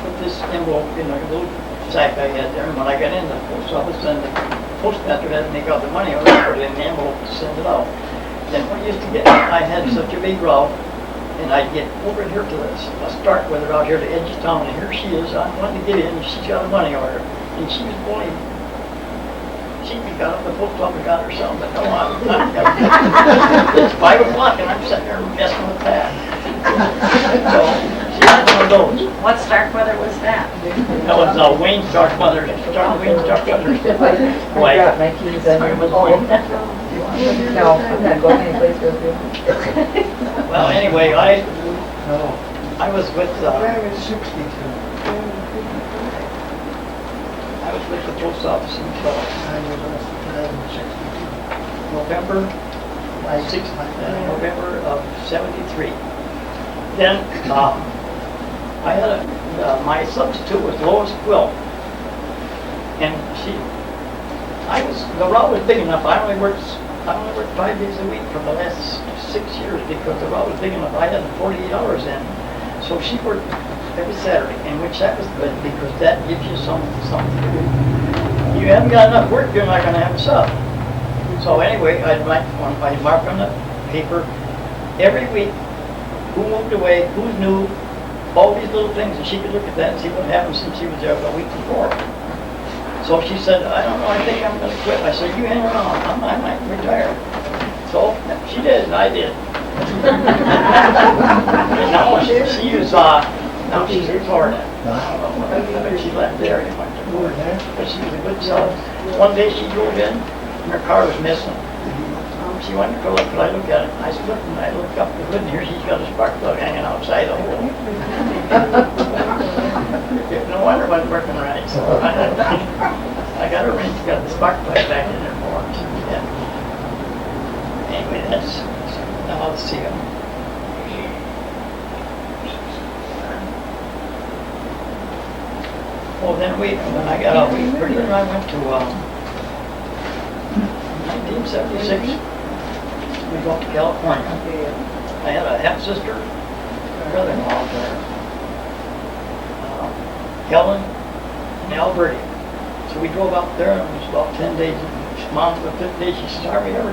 put this envelope in a little sack I had there, and when I got in the post office, then the postmaster had to make out the money order, put it in the envelope to send it out. Then what I used to get, I had such a big route, and I'd get over here to a start with her out here to Edgestown, and here she is. I wanted to get in, and she's got a money order. And she was only, she got up the post office, got her something, but no, it's 5 o'clock, and I'm sitting there messing with that. So, she had one of those. What Starkweather was that? That was Wayne Starkweather. I dropped my keys on your phone. No, I'm not going anyplace with you. Well, anyway, I was with, I was with the post office until November of '73. Then I had my substitute was Lois Quill, and the route was big enough. I only worked 5 days a week for the last 6 years because the route was big enough. I had 48 hours in, so she worked every Saturday, and which that was good because that gives you something to do. You haven't got enough work, you're not going to have a sub. So anyway, I'd mark on the paper every week who moved away, who's new, all these little things, and she could look at that and see what happened since she was there the week before. So she said, I don't know, I think I'm going to quit. I said, you hang around, I might retire. So she did, and I did. And now she's in Florida. She left there and went to Florida, but she was a good sub. One day she drove in, and her car was missing. She wanted to go look, but I looked at it. I looked, and I looked up the hood, and here she's got a spark plug hanging outside the hole. No wonder it wasn't working right. So I got her wrench, got the spark plug back in there for her. Yeah. Anyway, now let's see. Well, then when I got out, I went to 1976. We went to California. I had a half-sister, brother-in-law there, Helen and Alberti. So we drove out there, and it was about 10 days. Mom, the 5th day, she said, are we ever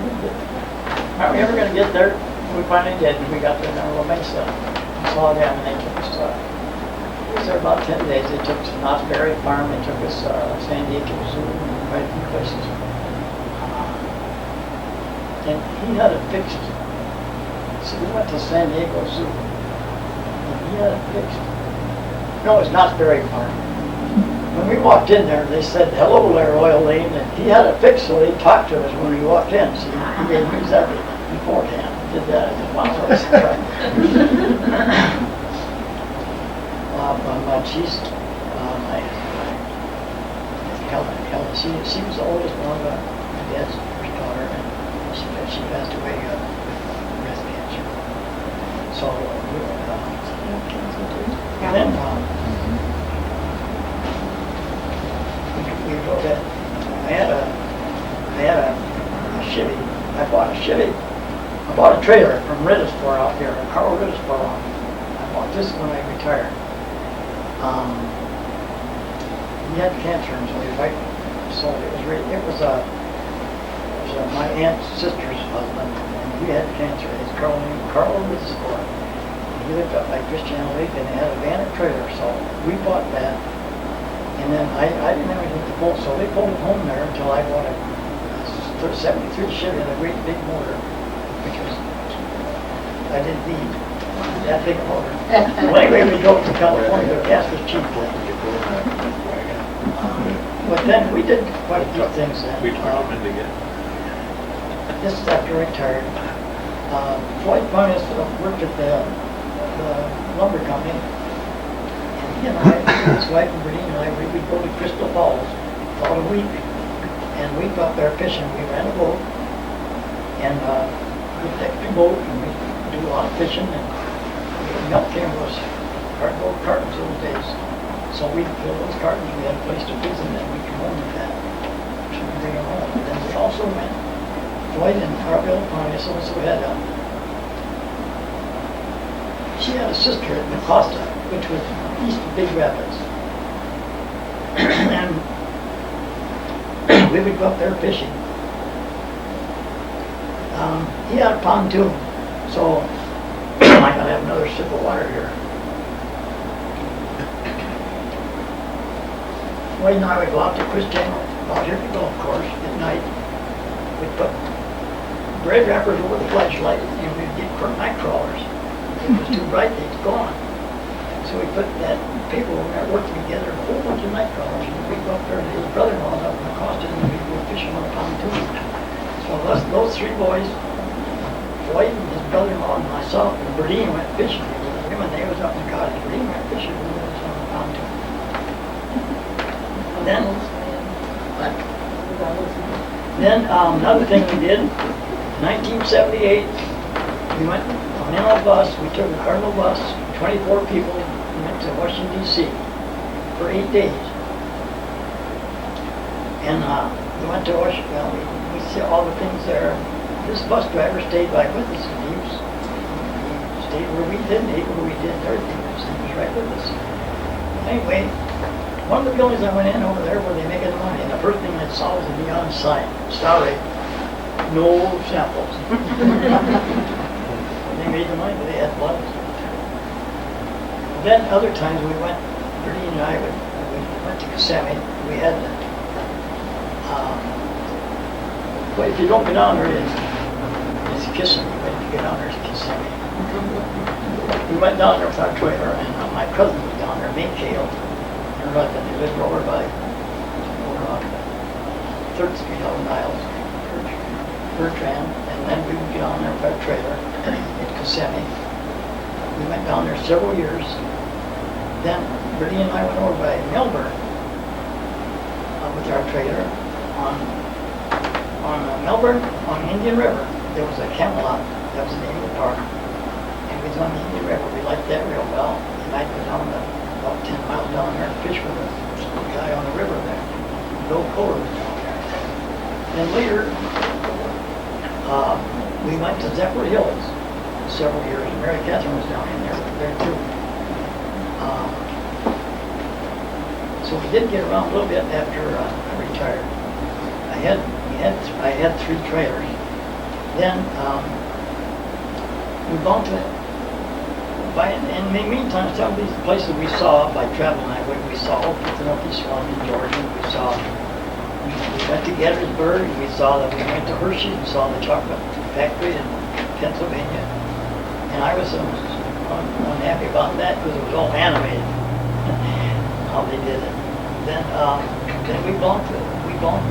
going to get there? We finally did, and we got there in La Mesa. Saw them, and they took us to, we was there about 10 days. They took us to Knott's Berry Farm, they took us San Diego Zoo, quite a few places. And he had it fixed. So we went to San Diego Zoo. And he had it fixed. No, it's not very far. When we walked in there, they said, "Hello there, oil lane," and he had it fixed, so they talked to us when we walked in. So he didn't use that beforehand. He did that. I just wanted to try. She's, Helen, she was the oldest one of my dad's first daughter, and she passed away with breast cancer. So, then, we looked at, I had a Chevy. I bought a Chevy. I bought a trailer from Rittisboro out there, Carl Rittisboro. I bought this when I retired. He had cancer and so his wife sold it. It was my aunt's sister's husband, and he had cancer. His Carl Rittisboro. He lived up by Christian Lake, and they had a van and trailer, so we bought that. And then I didn't have anything to pull, so they pulled it home there until I bought a 73 Chevy and a great big motor, which was, I didn't need that big a motor. Well, anyway, we drove to California, the gas was cheap then. But then we did quite a few things then. We turned them in together. This is after I retired. Floyd Bonus worked at the lumber company. He and I, his wife and Brittany and I, we would go to Crystal Falls about a week, and we'd go up there fishing. We ran a boat, and we'd take the boat, and we'd do a lot of fishing, and milk came to us, cardboard cartons those days. So we'd fill those cartons, we had a place to freeze them, and we'd come home with that. So we'd bring them home. And then we also went, Floyd and Carville Pontius also had she had a sister at Costa, which was east of Big Rapids. And we would go up there fishing. He had a pontoon, so I gotta have another sip of water here. Well, now we go out to Christiano, out here to the golf course at night. We'd put bread wrappers over the flashlight, and we'd get night crawlers. It was too bright, they'd gone. So we put that paper over there, working together, a whole bunch of night crawlers, and we'd go up there to his brother-in-law's up in the Costa, and we'd go fishing on a pontoon. So those three boys, Floyd and his brother-in-law and myself, and Berdine went fishing. When they was up in the cottage, Berdine went fishing with us on the pontoon. Then another thing we did, 1978, we went on a bus, we took a Cardinal bus, 24 people, we went to Washington, D.C. for 8 days. And we went to Washington, well, we see all the things there. This bus driver stayed right with us, and he stayed where we did, and where we did everything, he was right with us. Anyway, one of the buildings I went in over there where they make the money, and the first thing I saw was a neon sign, sorry, no samples. They made the money, but they had blood. Then other times we went, Bertie and I we went to Kissimmee. We had, well, if you don't go down there, it's Kissimmee, but if you go down there, it's Kissimmee. We went down there with our trailer, and my cousin was down there, May Kale. They lived over by 3rd Street out of Niles, Bertrand, and then we would get on there with our trailer at Kissimmee. We went down there several years. Then Bertie and I went over by Melbourne with our trailer on Melbourne, on Indian River. There was a Camelot, that was the name of the park, and we was on the Indian River. We liked that real well, and I'd go down about 10 miles down there and fish with a guy on the river there. Bill Kohler was down there. Then later, we went to Zephyr Hills several years, and Mary Catherine was down in there too. So we did get around a little bit after I retired. I had 3 trailers. Then we bumped it. In the meantime, some of these places we saw by traveling, we saw Northeast Swan in Georgia, we saw We went to Edwardsburg, and we went to Hershey and saw the chocolate factory in Pennsylvania. And I was unhappy about that because it was all animated, how they did it. Then we belonged to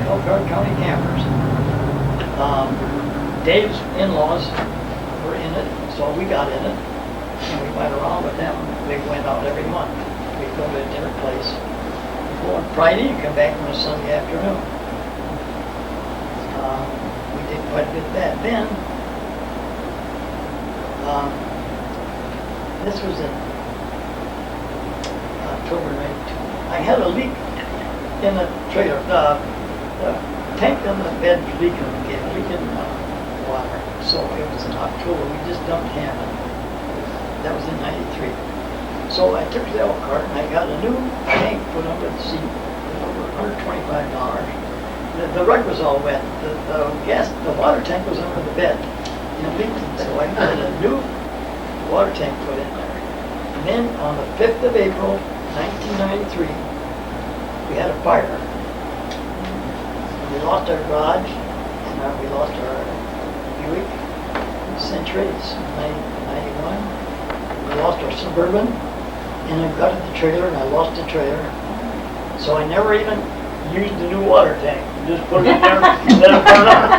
Elkhart County Campers. Dave's in-laws were in it, so we got in it. And we went around with them. We went out every month. We'd go to a different place. We'd go on Friday and come back on a Sunday afternoon. We did quite a bit of that. Then, this was in October 92. I had a leak in the trailer. The tank in the bed was leaking water. So it was in October. We just dumped Hammond. That was in 93. So I took the Elkhart and I got a new tank put under the seat. It was over $125. The rug was all wet. The water tank was under the bed. So I got a new water tank put in there. And then on the 5th of April, 1993, we had a fire. We lost our garage, and we lost our Buick Century, it's 91. We lost our Suburban, and I gutted the trailer, and I lost the trailer. So I never even used the new water tank. Just put it in there and let it burn up.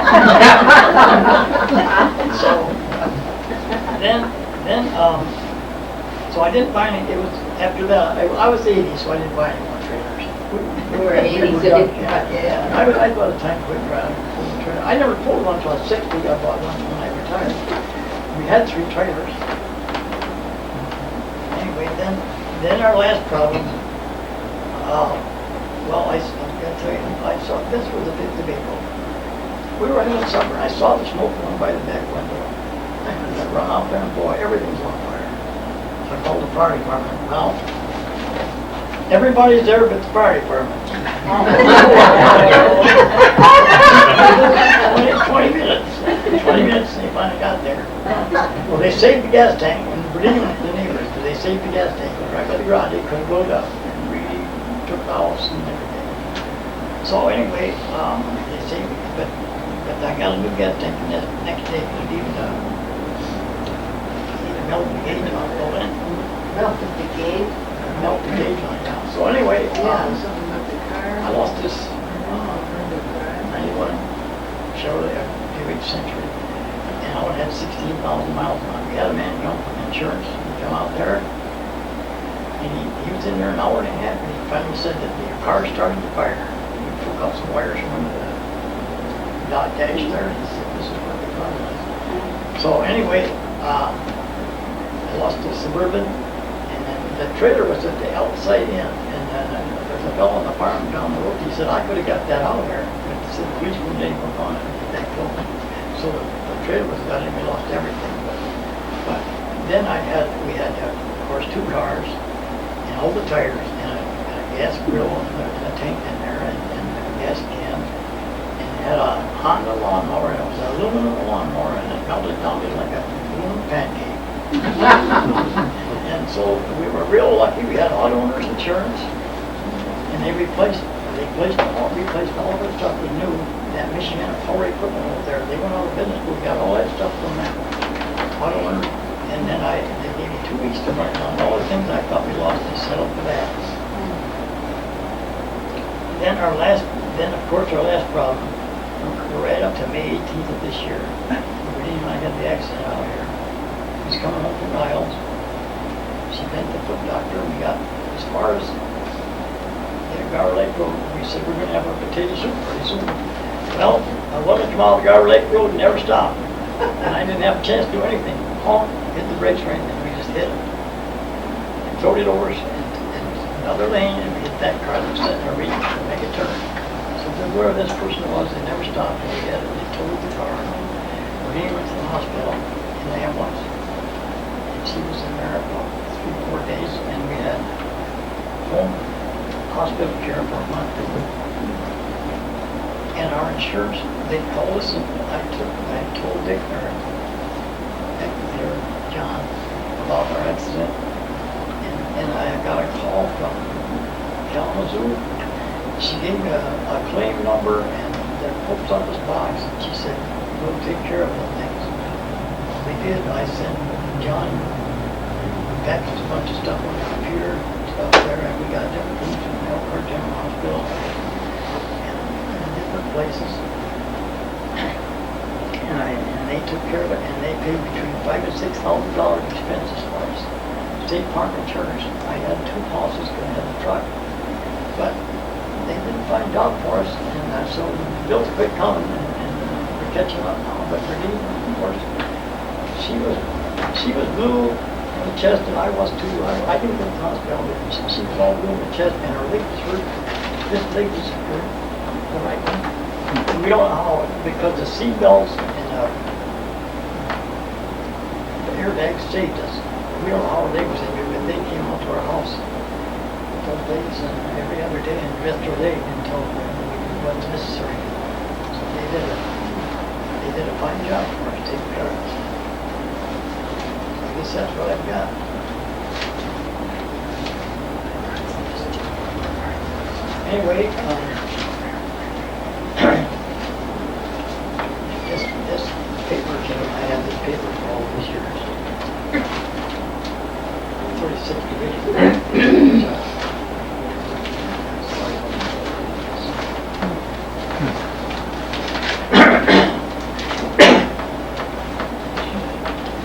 So I didn't buy any. It was after that. I was 80, so I didn't buy any more trailers. We were 80, so didn't Yeah. I bought a tank quick around. I never pulled one until I was 60. I bought one when I retired. We had 3 trailers. Anyway, then our last problem. Well, I gotta tell you, I saw this was the 5th of April. We were having supper. I saw the smoke going by the back window. I run out there and boy, everything's on fire. So I called the fire department. Well, everybody's there but the fire department. 20 minutes. 20 minutes and they finally got there. Well, they saved the gas tank. And the neighbors, they saved the gas tank. Right by the garage, they couldn't blow it up. And really took the house and everything. So anyway, they saved it. But I got a new gas tank the next day. It even melted the gauge on it. Melted the gauge. Melted the gauge on it now. So anyway, Something about the car. I lost this 91 Chevrolet Buick Century, and I only had 16,000 miles on it. We had a man come from insurance, he come out there, and he was in there an hour and a half, and he finally said that the car started to fire. He took out some wires from under the dash there, and he said, this is what the car was. So anyway, I lost the Suburban, and then the trailer was at the outside end, and there's a fellow on the farm down the road. He said, I could have got that out of there. But he said, the policeman didn't work on it. That killed me. So the trailer was gutted, and we lost everything. But then we had, of course, 2 cars, and all the tires, and a gas grill, and a tank in there, and a gas can. And it had a Honda lawnmower, and it was an aluminum lawnmower, and it melted down to like a aluminum pancake. And so we were real lucky. We had auto owners insurance, and they replaced all of our stuff was new. That Michigan Power Equipment over there, they went out of business. We got all that stuff from that auto owner, and then they gave me 2 weeks to run on all the things I thought we lost. They settled for that. Then of course our last problem. We're right up to May 18th of this year. When I had the accident out here. He's coming home from Niles. She bent the foot doctor, and we got as far as Garber Lake Road. We said we're going to have a potato soup pretty soon. Well, I wanted to come out of Garber Lake Road and never stopped. And I didn't have a chance to do anything. Honk, hit the brakes right, and we just hit it. And throwed it over in another lane, and we hit that car that was sitting there waiting to make a turn. So where this person was, they never stopped. And we had it. They towed the car. We went to the hospital in the ambulance. And she was in there about 3-4 days, and we had home hospital care for a month. And our insurance, they called us, and I told Dick or John about our accident, and I got a call from Kalamazoo, she gave me a claim number and the post office box, and she said, we'll take care of those things. We did. I sent John packaged a bunch of stuff on the computer, stuff there, and we got different things from Elkhart General Hospital and different places. And they took care of it, and they paid between $5,000 and $6,000 expenses for us. State Farm Insurance. I had 2 policies because I had the truck, but they didn't find a job for us, and so the bills quit coming, and we're catching up now. But Renee, of course, she was blue in the chest, and I was too. I didn't go to the hospital, but she was all blue in the chest, and her leg was hurt. This leg was hurt, the right one. We don't know how, because the seat belts and the airbags saved us. We don't know how her leg was injured, but they came out to our house both days and every other day and rest her leg until it was necessary. So they did a fine job for us, taking care of us. I guess that's what I've got. Anyway, this paper, I have this paper for all these years. 36 division.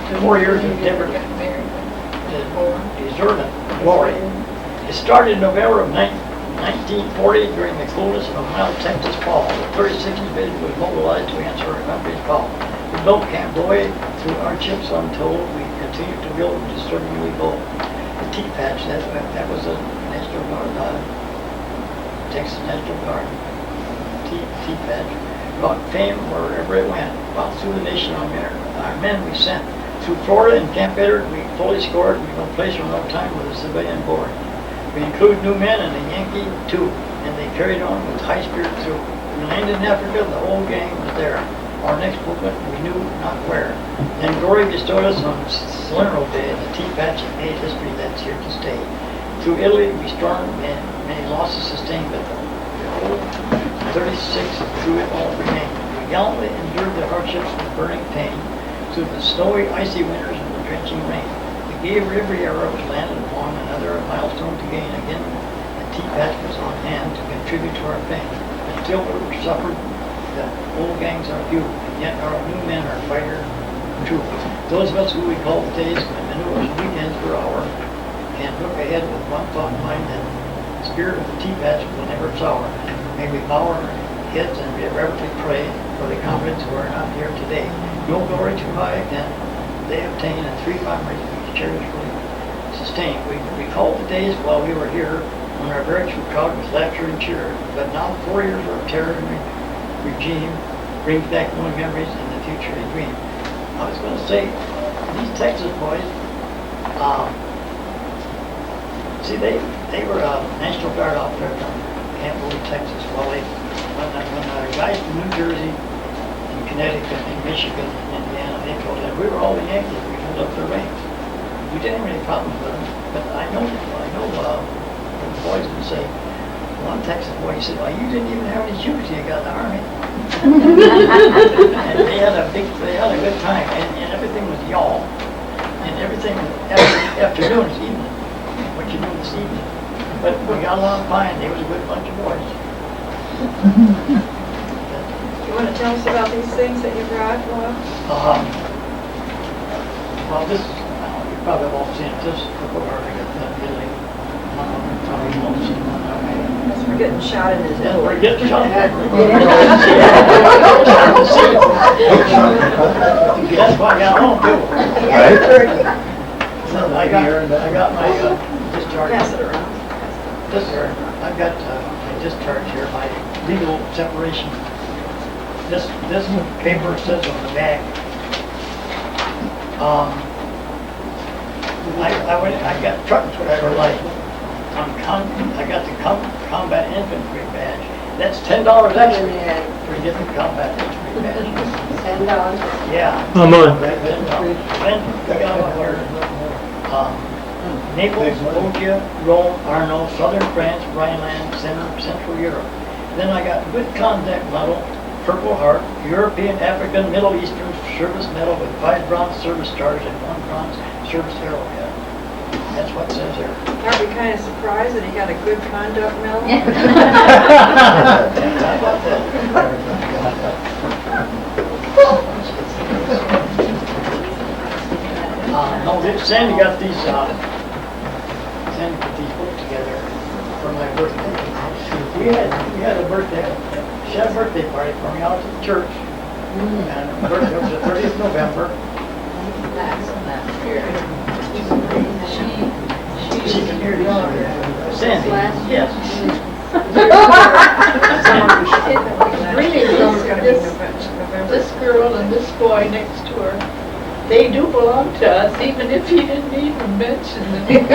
The more years of different deserving glory. It started in November of 1940 during the coolness of a mild Texas fall. The 36th Division was mobilized to answer our country's call. We built Camp Boy through hardships untold. We continued to build and disturbingly bold. The T-Patch, that was a National Guard, Texas National Guard. T-Patch brought fame wherever it went. While through the nation our men we sent. Through Florida and Camp Edward, we fully scored. We no place or no time with a civilian board. We include new men and a Yankee too, and they carried on with high spirit through. We landed in Africa, the whole gang was there. Our next movement, we knew not where. Then glory bestowed us on Salerno Day, the T-Patch made history that's here to stay. Through Italy, we stormed and many losses sustained, but the whole 36 through it all remained. We gallantly endured the hardships and burning pain, through the snowy, icy winters and the drenching rain. We gave every era was landed upon another milestone to gain. Again, the T-Patch was on hand to contribute to our fame. But still we suffered. The old gangs are few, and yet our new men are fighter true. Those of us who we call the days when maneuvers weekends were our, can look ahead with one thought in mind that the spirit of the T-Patch will never sour. May we bow our heads and reverently pray for the comrades who are not here today. No glory too high can they obtain, and 3 memories we cherishfully sustain. We recall the days while we were here, when our barracks were crowded with laughter and cheer. But now 4 years of terror and regime brings back more memories and the future a dream. I was going to say, these Texas boys, see, they were a National Guard outfit from Camp Boy, Texas. Well, when the guys from New Jersey, and Connecticut, and Michigan, and Indiana, they told them we were all the Yankees. We filled up their ranks. We didn't have any problems with them, but I know the boys would say, one Texas boy, he said, well, you didn't even have any shoes till you got in the Army. And they had a good time, and everything was y'all, and everything afternoons, evening, what you do this evening. But we got along fine. They was a good bunch of boys. You want to tell us about these things that you brought, Bob? Well, this is, you probably have all seen it. This is the book I got that Italy. We're getting shot in his head. We're getting shot in the head. That's why I got home too. So I got my discharge. Pass it around. I've got my discharge here, my legal separation. This paper says on the back. I got trucks, whatever, like. I got the combat infantry badge. That's $10 extra for getting the combat infantry badge. $10? Yeah. How much? $10. Then I got my Naples, Foggia, Rome, Arno, southern France, Rhineland, Central Europe. Then I got good contact medal, Purple Heart, European, African, Middle Eastern Service Medal with 5 bronze service stars and 1 bronze service arrowhead. That's what it says here. Aren't we kind of surprised that he got a good conduct medal? How about that? No, Sandy got these, Sandy put these books together for my birthday. We had a birthday, she had a birthday party for me out at the church. And her birthday was the 30th of November. She can hear you. Sandy, yes. Really, this girl and this boy next to her, they do belong to us, even if he didn't even mention them. Did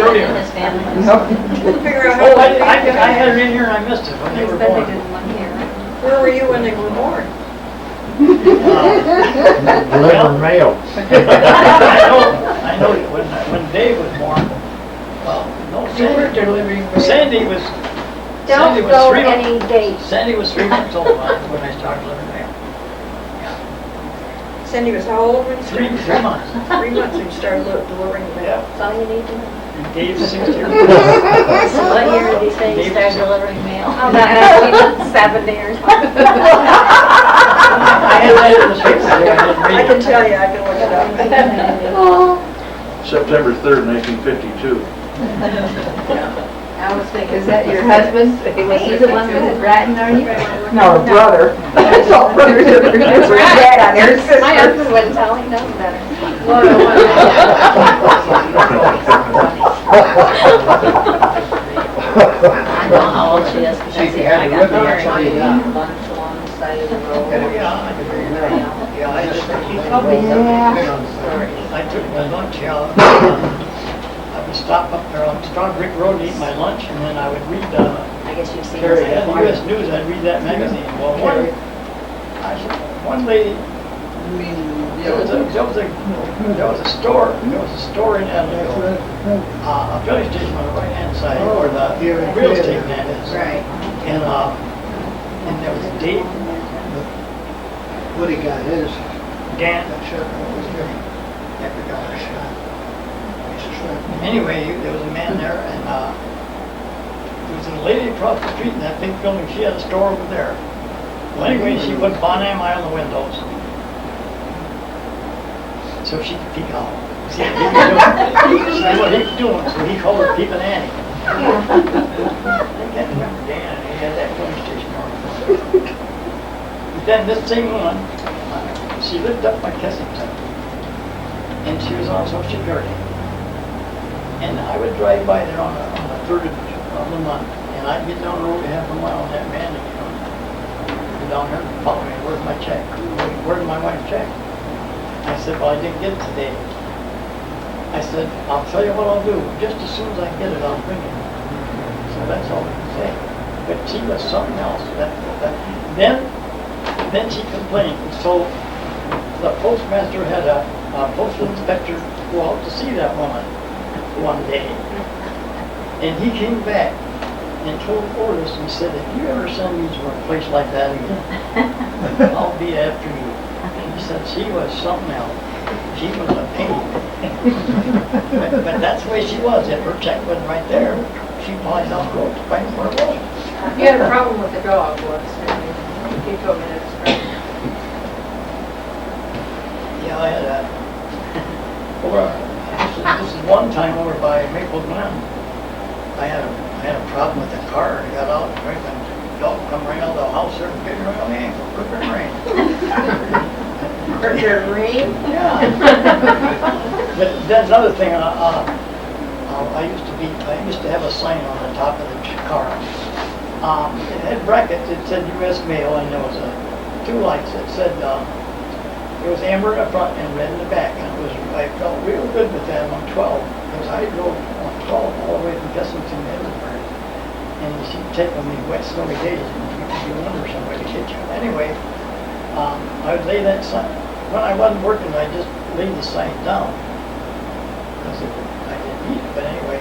earlier. His family. We'll figure out Oh, how I to had her in here and I missed it when they were born. Where were you when they were born? Delivering mail. I know, when Dave was born, well, no, You were delivering. Sandy was, Don't Sandy was go 3 months. any dates. Sandy was 3 months old when I started delivering mail. Cindy was how old when you Three started? months. 3 months when you started delivering the mail. Yeah. That's all you need to know. And Dave's 6 years. So what year did he say he started delivering mail? Oh, that has to be 70 or something. I had that in the scripture there, I didn't I read can it. tell you, I can look it up. September 3rd, 1952. I was thinking, is that your husband? Was he the one with his ratting, are you? No, her brother. It's all brothers and sisters. Her dad and her sister. My husband wouldn't tell, he knows better. I know how old she is, because I see I got married. Lunch along the side of the road. Yeah, I just, I took my lunch out. I would stop up there on Strong Brick Road and eat my lunch, and then I would read I guess you've seen Terry, this the before. US News, I'd read that magazine. Well, one lady, there was a store in Edwardsburg, a filling station on the right-hand side, where the real estate man is. Right. And there was Dave, Woody got his, Dan, that shot was different. Never got a shot. He's a shot. anyway, there was a man there, and there was a lady across the street in that big building, she had a store over there. Well, anyway, she put Bon Am on the windows, so she could peek out. See what he was doing, so he called her Peepin' Annie. I can't remember Dan, he had that filling station on. But then this same woman, she lived up by Kensington, and she was on Social Security. And I would drive by there on the 3rd of the month, and I'd get down the road half a mile on that man, you know, go down there and follow me, where's my check? Where's my wife's check? I said, well, I didn't get it today. I said, I'll tell you what I'll do, just as soon as I get it, I'll bring it. So that's all I can say. But she was something else. Then she complained, so the postmaster had a postal inspector go out to see that woman one day. And he came back and told Otis and said, if you ever send me to a place like that again, I'll be after you. He said she was something else. She was a pain. but that's the way she was. If her check wasn't right there, she probably down the road to find where it was. You had a problem with the dog once, didn't you? You told me that's right. Yeah, I had this is one time over by Maple Glen. I had a problem with the car. I got out and the dog come right out of the house there and bit me right on the ankle. Ripping rain. Ripping rain? Yeah. But then another thing, I used to have a sign on the top of the car. It had brackets. It said U.S. Mail, and there was two lights that said. It was amber in the front and red in the back, and I felt real good with that on 12, because I drove on 12 all the way from Kensington to Edwardsburg, and you see, take on these wet, snowy days, and you wonder somewhere to get you. Anyway, I would lay that sign, when I wasn't working, I just laid the sign down, because I didn't eat it, but anyway,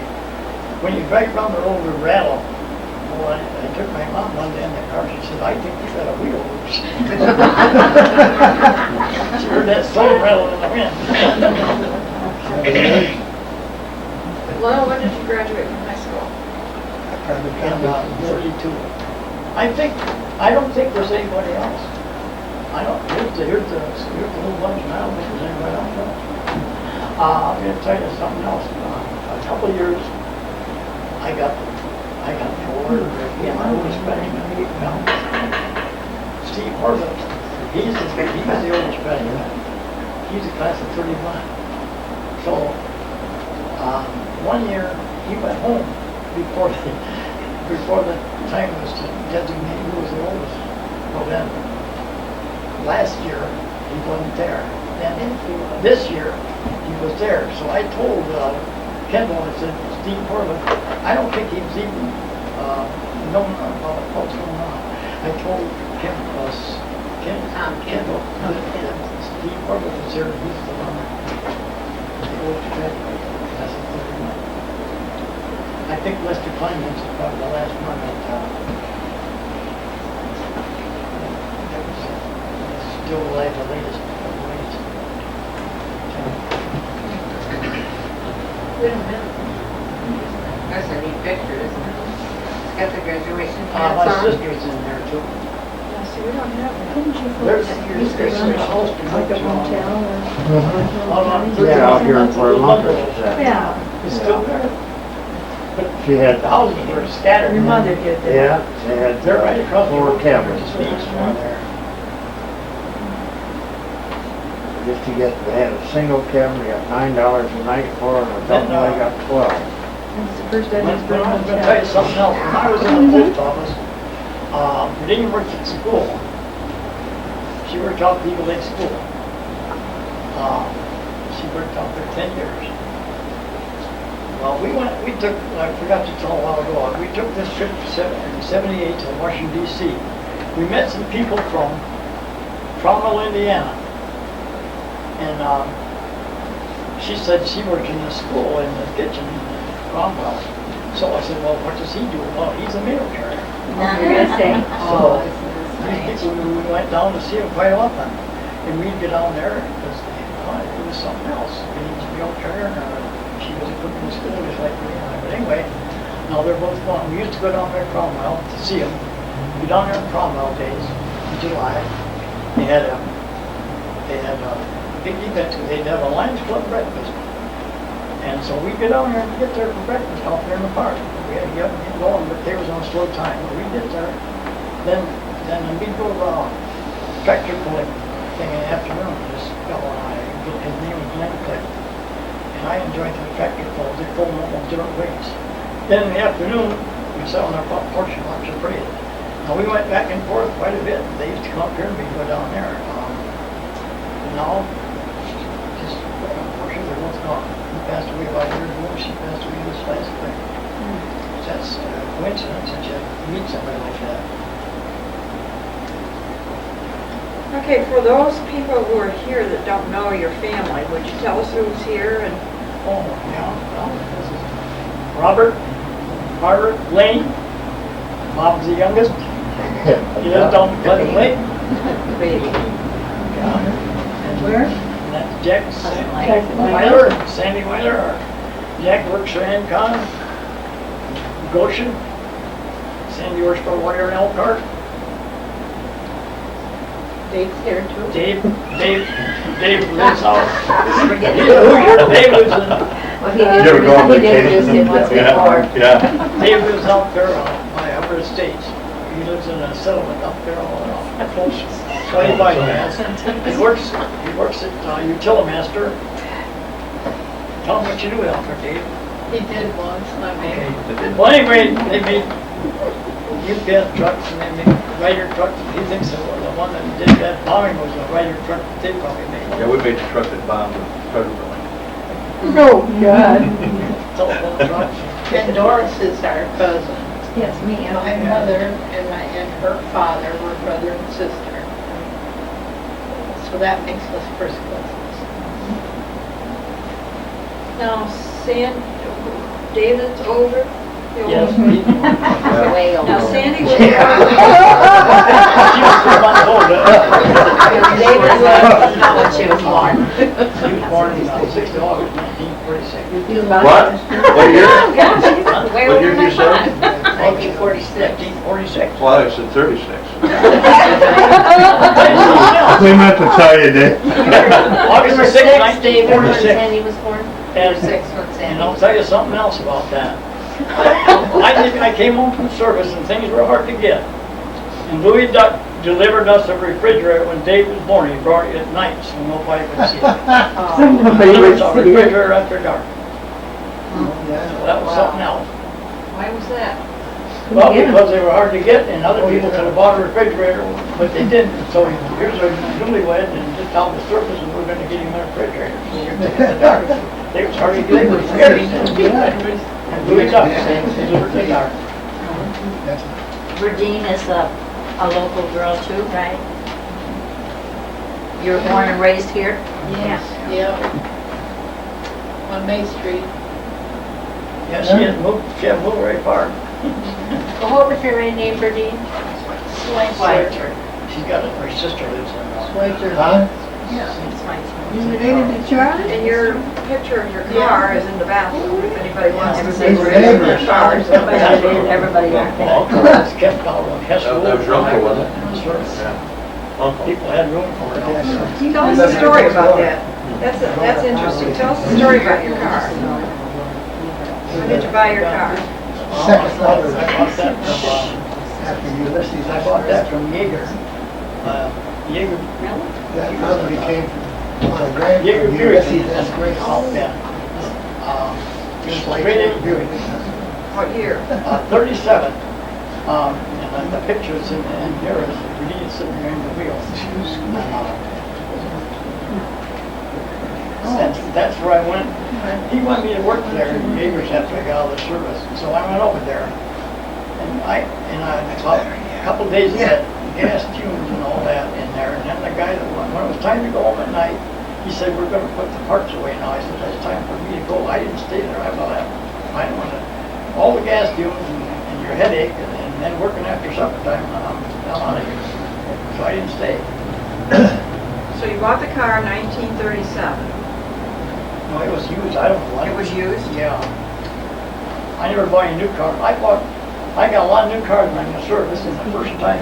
when you drive down the road with rattle, well, I took my mom one day in the car, she said, I think you got a wheel loose. She heard that same rattle in the wind. Well, when did you graduate from high school? I probably In got 32. I don't think there's anybody else. I don't, here's the whole bunch, and I don't think there's anybody else. I'm gonna tell you something else. A couple of years, I got the award, I was spending Steve Harvey, he's the oldest president. He's a class of 31. So, one year, he went home before the time was to designate who was the oldest. Well then, last year, he wasn't there. Then, this year, he was there. So I told Kendall, I said, Steve Portland, I don't think he was even known about what's going on. I told Kendall that Steve Portland was there, and he's the one that the oldest graduate. That's a 31. I think Lester Kleinman's is probably the last one that still alive, the latest. We don't have. That's a neat picture, isn't it? It's got the graduation My hats on. sister's in there too. Yeah, see, we don't have that. Couldn't you There's used to run like a motel or? Yeah, out here where Lumpus is at. Yeah. It's still there. She had, The houses were scattered. Your mother did that. yeah, they had They're right across the 4 road. cabins. There's a speech one there. Just to get, they had a single cabin, they got $9 a night for it, and something they got 12. That's the first When Edwardsburg I was gonna tell you motel. something else, when I was in the post office, Virginia worked at school. She worked out at Eagle Lake School. She worked out there 10 years. Well, we took, I forgot to tell a while ago, we took this trip in 78 to Washington DC. We met some people from Trumbull, Indiana. And she said she worked in the school in the kitchen in Cromwell. So I said, well, what does he do? Well, he's a mail carrier. You're gonna say. So these people, we went down to see him quite often. And we'd get down there because it was something else. He was a mail carrier, she was a cook in the school just like me and I. But anyway, now they're both gone. We used to go down there to Cromwell to see him. We'd be down there in Cromwell days in July. They had a big event, they'd have a Lions Club breakfast. And so we'd get down there and get there for breakfast out there in the park. We had to get up and get going, but they was on slow time. But we'd get there, then we'd go to a tractor pulling thing in the afternoon. This fellow and I, his name was Glenn Click. And I enjoyed the tractor pulls, they pulled them up on different ways. Then in the afternoon, we'd sit on our front porch and watch the parade. Now we went back and forth quite a bit. They used to come up here and we'd go down there. Now, just unfortunately, they're both gone. He passed away about a year ago, she passed away this last spring. That's a coincidence that you meet somebody like that. Okay, for those people who are here that don't know your family, would you tell us who's here and? Oh, yeah, well, this is Robert, Margaret, Lane. Bob's the youngest. He lives down Pleasant Lake. Baby. Yeah. Where? And that's Jack Jack Weiler, Sandy Weiler. Jack works for Ancon, Goshen. Sandy works for Warrior and Elkhart. Dave's here too. Dave lives out. Dave lives in, Well, he You ever go on did, he did vacation? just in once Yeah, before. yeah. Dave lives out there on my upper estates. He lives in a settlement up there on close, 25 miles. He works at Utilimaster. Tell him what you do out there, Dave. He did once, I mean. Well, anyway, they made UPS trucks and they made Ryder trucks. He thinks the one that did that bombing was a Ryder truck that they probably made. Yeah, we made the truck that bombed the President. Oh, God. Telephone trucks. And Doris is our cousin. Yes, me. My mother and her father were brother and sister. So that makes us first cousins. Now, David's older? The Yes. older? Way Now over. Sandy was. She was 3 months old. David was not when she was born. He was born in 6th of August, 1946. What? What year? Way What over year my did you say? time. 1946. Well, I said 36. We meant to tell you that. August You were 6th, 6, David, when 1946. Sandy was born? You were 6 when And Sandy I'll was tell you something else about that. I came home from service and things were hard to get. And Louis Duck delivered us a refrigerator when Dave was born. He brought it at night so nobody could see it. Somebody There would was a see it. refrigerator after dark. So Yeah. that was something else. Why was that? Well, because they were hard to get and other people could have bought a refrigerator, but they didn't. So here's a newlywed and just out the surface and we're gonna get him a refrigerator. So you're taking the dark. They was hard to get, they were scared. And Louis Duck delivered the dark. Verdine is a local girl too, right? You were born and raised here? Yeah. On May Street. Yeah, she hadn't moved very far. Well, what was your main name, Verdine? Schweitzer. She's got her sister lives in Huh? You related to Charlie? And your picture of your car is in the bathroom, if anybody wants to see. Everybody's where neighbors. your car is. Everybody All cars kept out on Hess Road. That was your uncle, wasn't it? Yeah. Uncle. People had room for it. Tell us a story about that. That's interesting. Tell us a story about your car. When did you buy your car? Second father, I bought that from, after Ulysses, I bought that from Jaeger. Jaeger, that company came from my grand Jaeger from Buick. Ulysses, that's great. Yeah. It was straight in Buick. What year? 37. And the pictures in here is really sitting there in the wheel. That's where I went. He wanted me to work there in Jaegers after I got out of the service. So I went over there. And about a couple days of that gas fumes and all that in there. And then the guy that when it was time to go home at night, he said, we're going to put the parts away now. I said, it's time for me to go. I didn't stay there. I thought, I don't want to, all the gas fumes and your headache and then working after supper time, I'm out of here. So I didn't stay. So you bought the car in 1937. No, it was used. I don't know what. It was used? Yeah. I never bought a new car. I got a lot of new cars when I was in service, and the first time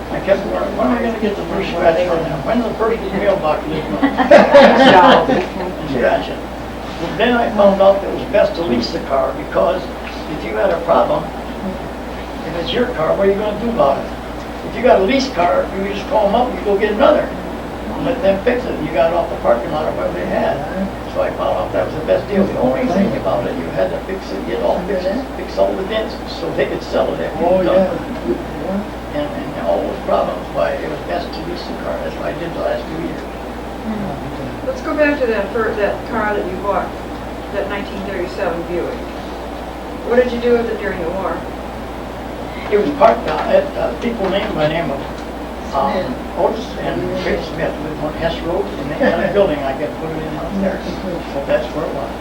I kept wondering, when am I going to get the first scratch on that? When's the first mailbox is going to scratch it? Well, then I found out that it was best to lease the car because if you had a problem, if it's your car, what are you going to do about it? If you got a lease car, you just call them up and you go get another. And let them fix it. You got it off the parking lot or whatever they had. So I found out that was the best deal. The only thing about it, you had to fix it, get all fix all the dents so they could sell it if you Oh, done. yeah. And all those problems, why it was best to lease the car. That's what I did the last 2 years. Let's go back to that car that you bought, that 1937 Buick. What did you do with it during the war? It was parked at people named by name of Otis and Rick Smith lived on Hess Road, and they had a building I could put it in out there. So that's where it was.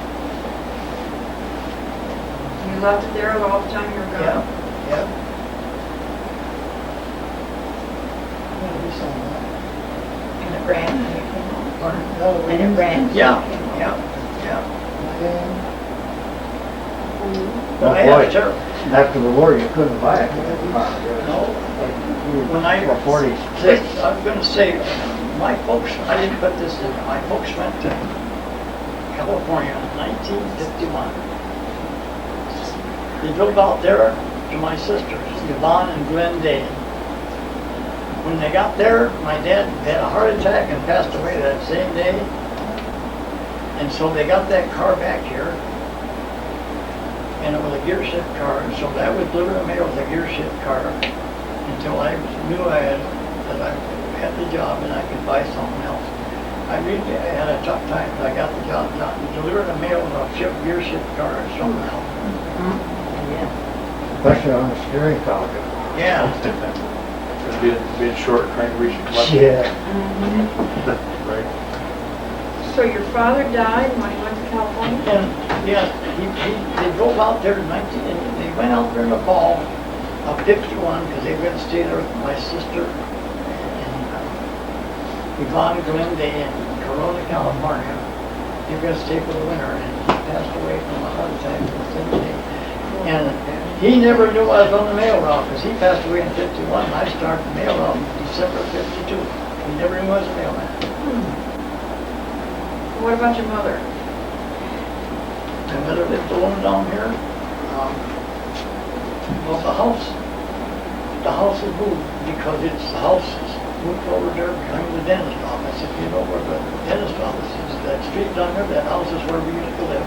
You left it there all the time you were Yeah, gone? yeah. And a grand when you came home. Pardon? And a grand. Yeah, yeah, yeah. But I Oh, boy. had a terrible, After the war, you couldn't buy it. no, when I were 46. I'm gonna say, my folks, I didn't put this in, my folks went to California in 1951. They drove out there to my sisters, Yvonne and Glenn Day. When they got there, my dad had a heart attack and passed away that same day. And so they got that car back here. And it was a gear shift car, and so that would deliver the mail with a gear shift car until I knew that I had the job and I could buy something else. I had a tough time, but I got the job done. Deliver the mail with a gear shift car or something else. Especially on the steering column. Yeah. Being short, trying to reach a clutch. Yeah. Right. So your father died when he went to California? And, yes, they drove out there in they went out there in the fall of 51, because they were going to stay there with my sister and Yvonne Glenda in Corona, California. They were going to stay for the winter, and he passed away from a heart attack the same day. And he never knew I was on the mail route, because he passed away in 51, and I started the mail route in December of 52. He never knew I was a mailman. What about your mother? My mother lived alone down here. Well, the house is moved because the house is moved over there behind the dentist office. If you know where the dentist office is, that street down there, that house is where we used to live.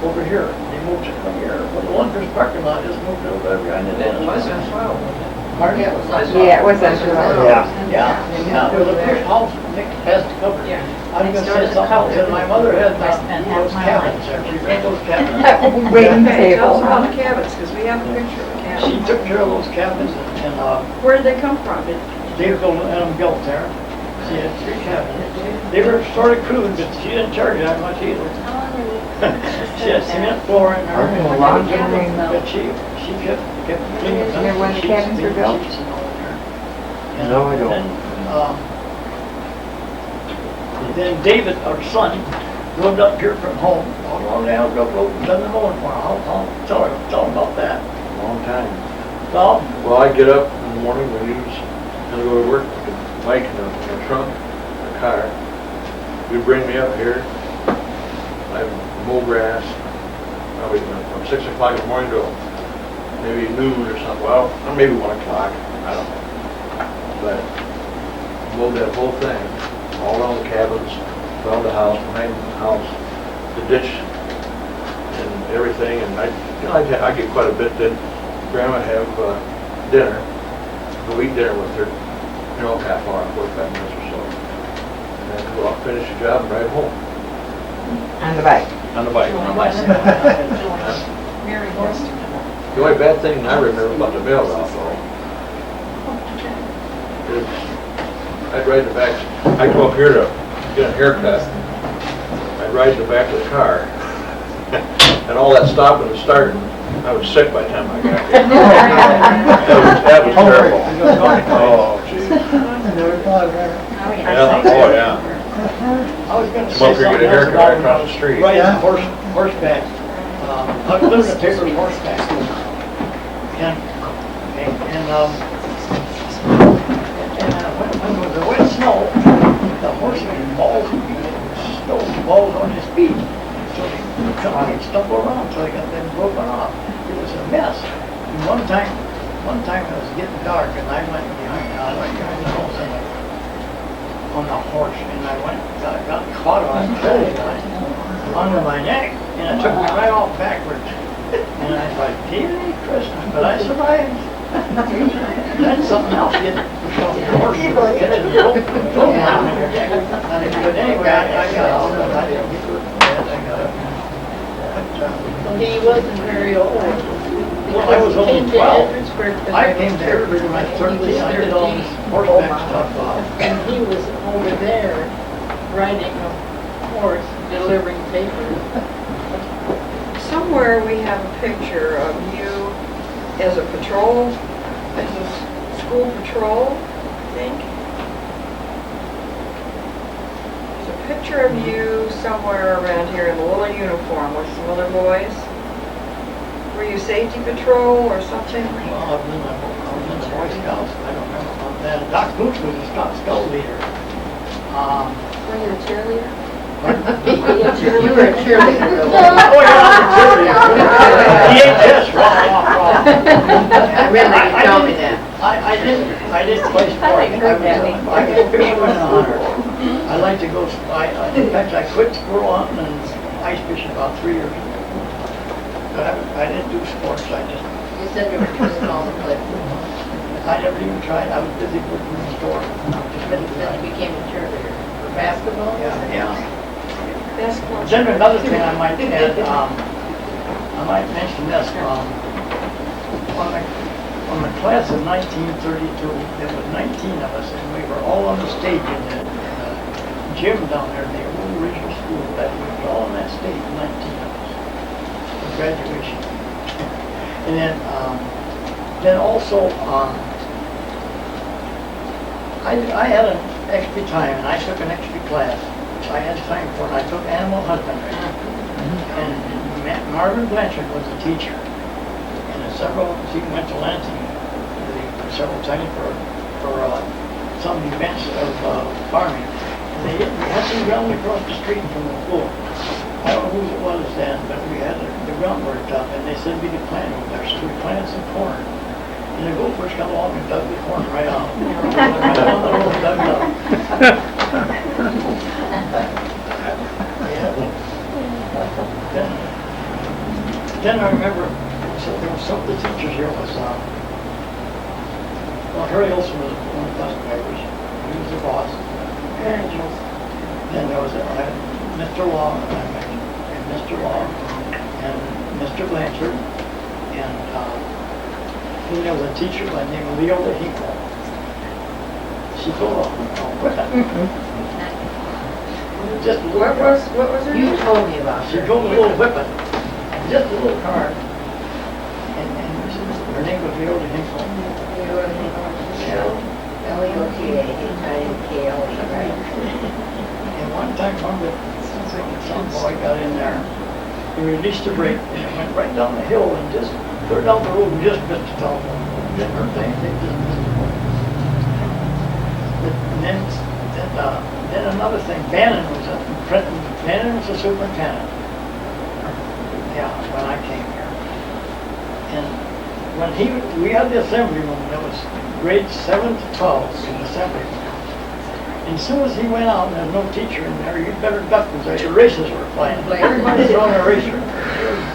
Over here, they moved it from here. Well, the one first parking lot just moved it over there behind the dentist office. Pardon? Yeah, it was under Yeah, it was a first house, Nick has to cover. Yeah. I was gonna say something, and my mother had those cabins there, she ran those cabins. Waiting Okay, tell us table. about the cabins, because we have a picture of the She cabin. took care of those cabins, and Where did they come from? they were built there. She had 3 cabins. They were sort of crude, but she didn't charge that much either. She had cement floor in there. Are there laundry room? But she kept cleaning. You know when the cabins were built? No, I don't. Then David, our son, rode up here from home, all along the Alabama Road, and done the mowing for him. I'll tell him about that. Long time. Well, Well, I get up in the morning when he was gonna go to work with the bike in the trunk, the car. He'd bring me up here. I mow grass, probably from 6 o'clock in the morning to maybe noon or something. Well, or maybe 1 o'clock, I don't know. But mowed that whole thing, all around the cabins, around the house, behind the house, the ditch, and everything. And I get quite a bit. Then Grandma have dinner, go eat dinner with her, half hour, 45 minutes or so. And then go out, finish the job, and ride home On the bike. on the bike. Mary Horst. The only bad thing I remember about the mail route though, is I'd ride the back, I'd go up here to get a haircut. I'd ride in the back of the car, and all that stopping and starting, I was sick by the time I got here. That was terrible. Oh, geez. Never thought of that. Yeah, oh, yeah. I was gonna Come say up here, something get a else haircut about right across the street. riding Yeah. horseback. I was living in a paper horseback. And when it was a wet snow, the horseman balls would be snow balls on his feet. So he'd stumble around till he got them broken off. It was a mess. And one time it was getting dark and I went behind the house on the horse and I got caught on a clothesline under my neck and it took me right off backwards. And I thought, "Dear Christmas," but I survived. Then something else did. The horse was catching the rope around your neck. But anyway, I got out of it. I didn't get hurt bad. I got up. He wasn't very old. Well, I was He only came to 12. Edwardsburg for I the- came to Edwardsburg when I was 13. I did all this horseback stuff. And he was over there riding a horse, delivering papers. Somewhere we have a picture of you as a patrol, as a school patrol, I think. There's a picture of you somewhere around here in a little uniform with some other boys. Were you safety patrol or something? Well, I was in the Boy Scouts. I don't remember about that. Doc Boots was a Scout leader. Were you a cheerleader? You were a cheerleader. Oh, yeah, DHS, wrong. Really, you told me that. I didn't play sport. I heard that. I could fish with a hunter. I like to go, in fact, I quit squirrel hunting and ice fishing about 3 years ago. But I didn't do sports, I just, You said you were too small to play. I never even tried. I was busy working in the store. But then you became a cheerleader for basketball? Yeah. Basketball. Then another thing I might add, I might mention this, on the class of 1932, there were 19 of us, and we were all on the stage in the gym down there, the old original school that we were all in that state in 19 for graduation. And then also, I had an extra time, and I took an extra class, which I had time for, and I took animal husbandry. And Marvin Blanchard was the teacher, and he went to Lansing several times for some events of farming. And we had some ground across the street from the floor. I don't know whose it was then, but we had the ground worked up, and they said we could plant over there, so we planted some corn. And the gophers come along and dug the corn right out. Right on the road, dug it up. Yeah. Then I remember, there was some of the teachers here was, Harry Olson was one of the bus drivers. He was the boss. And then there was Mr. Long, and Mr. Long, and Mr. Blanchard, and then there was a teacher by the name of Leo Hinkle. She told just a little What was her name? You told me about She her. drove a little whippet, just a little car, and her name was Leo Hinkle. L-E-O-T-A, right? And one time, some boy got in there, he released the brake, and it went right down the hill and just clear down the road and just missed the telephone. Didn't hurt anything, just missed the phone. And then another thing, Bannon was a superintendent. Yeah, when I came here. And when we had the assembly room, that was grades 7 to 12 in the assembly room. And as soon as he went out and there was no teacher in there, you'd better duck because the erasers were flying. Everybody's throwing an eraser.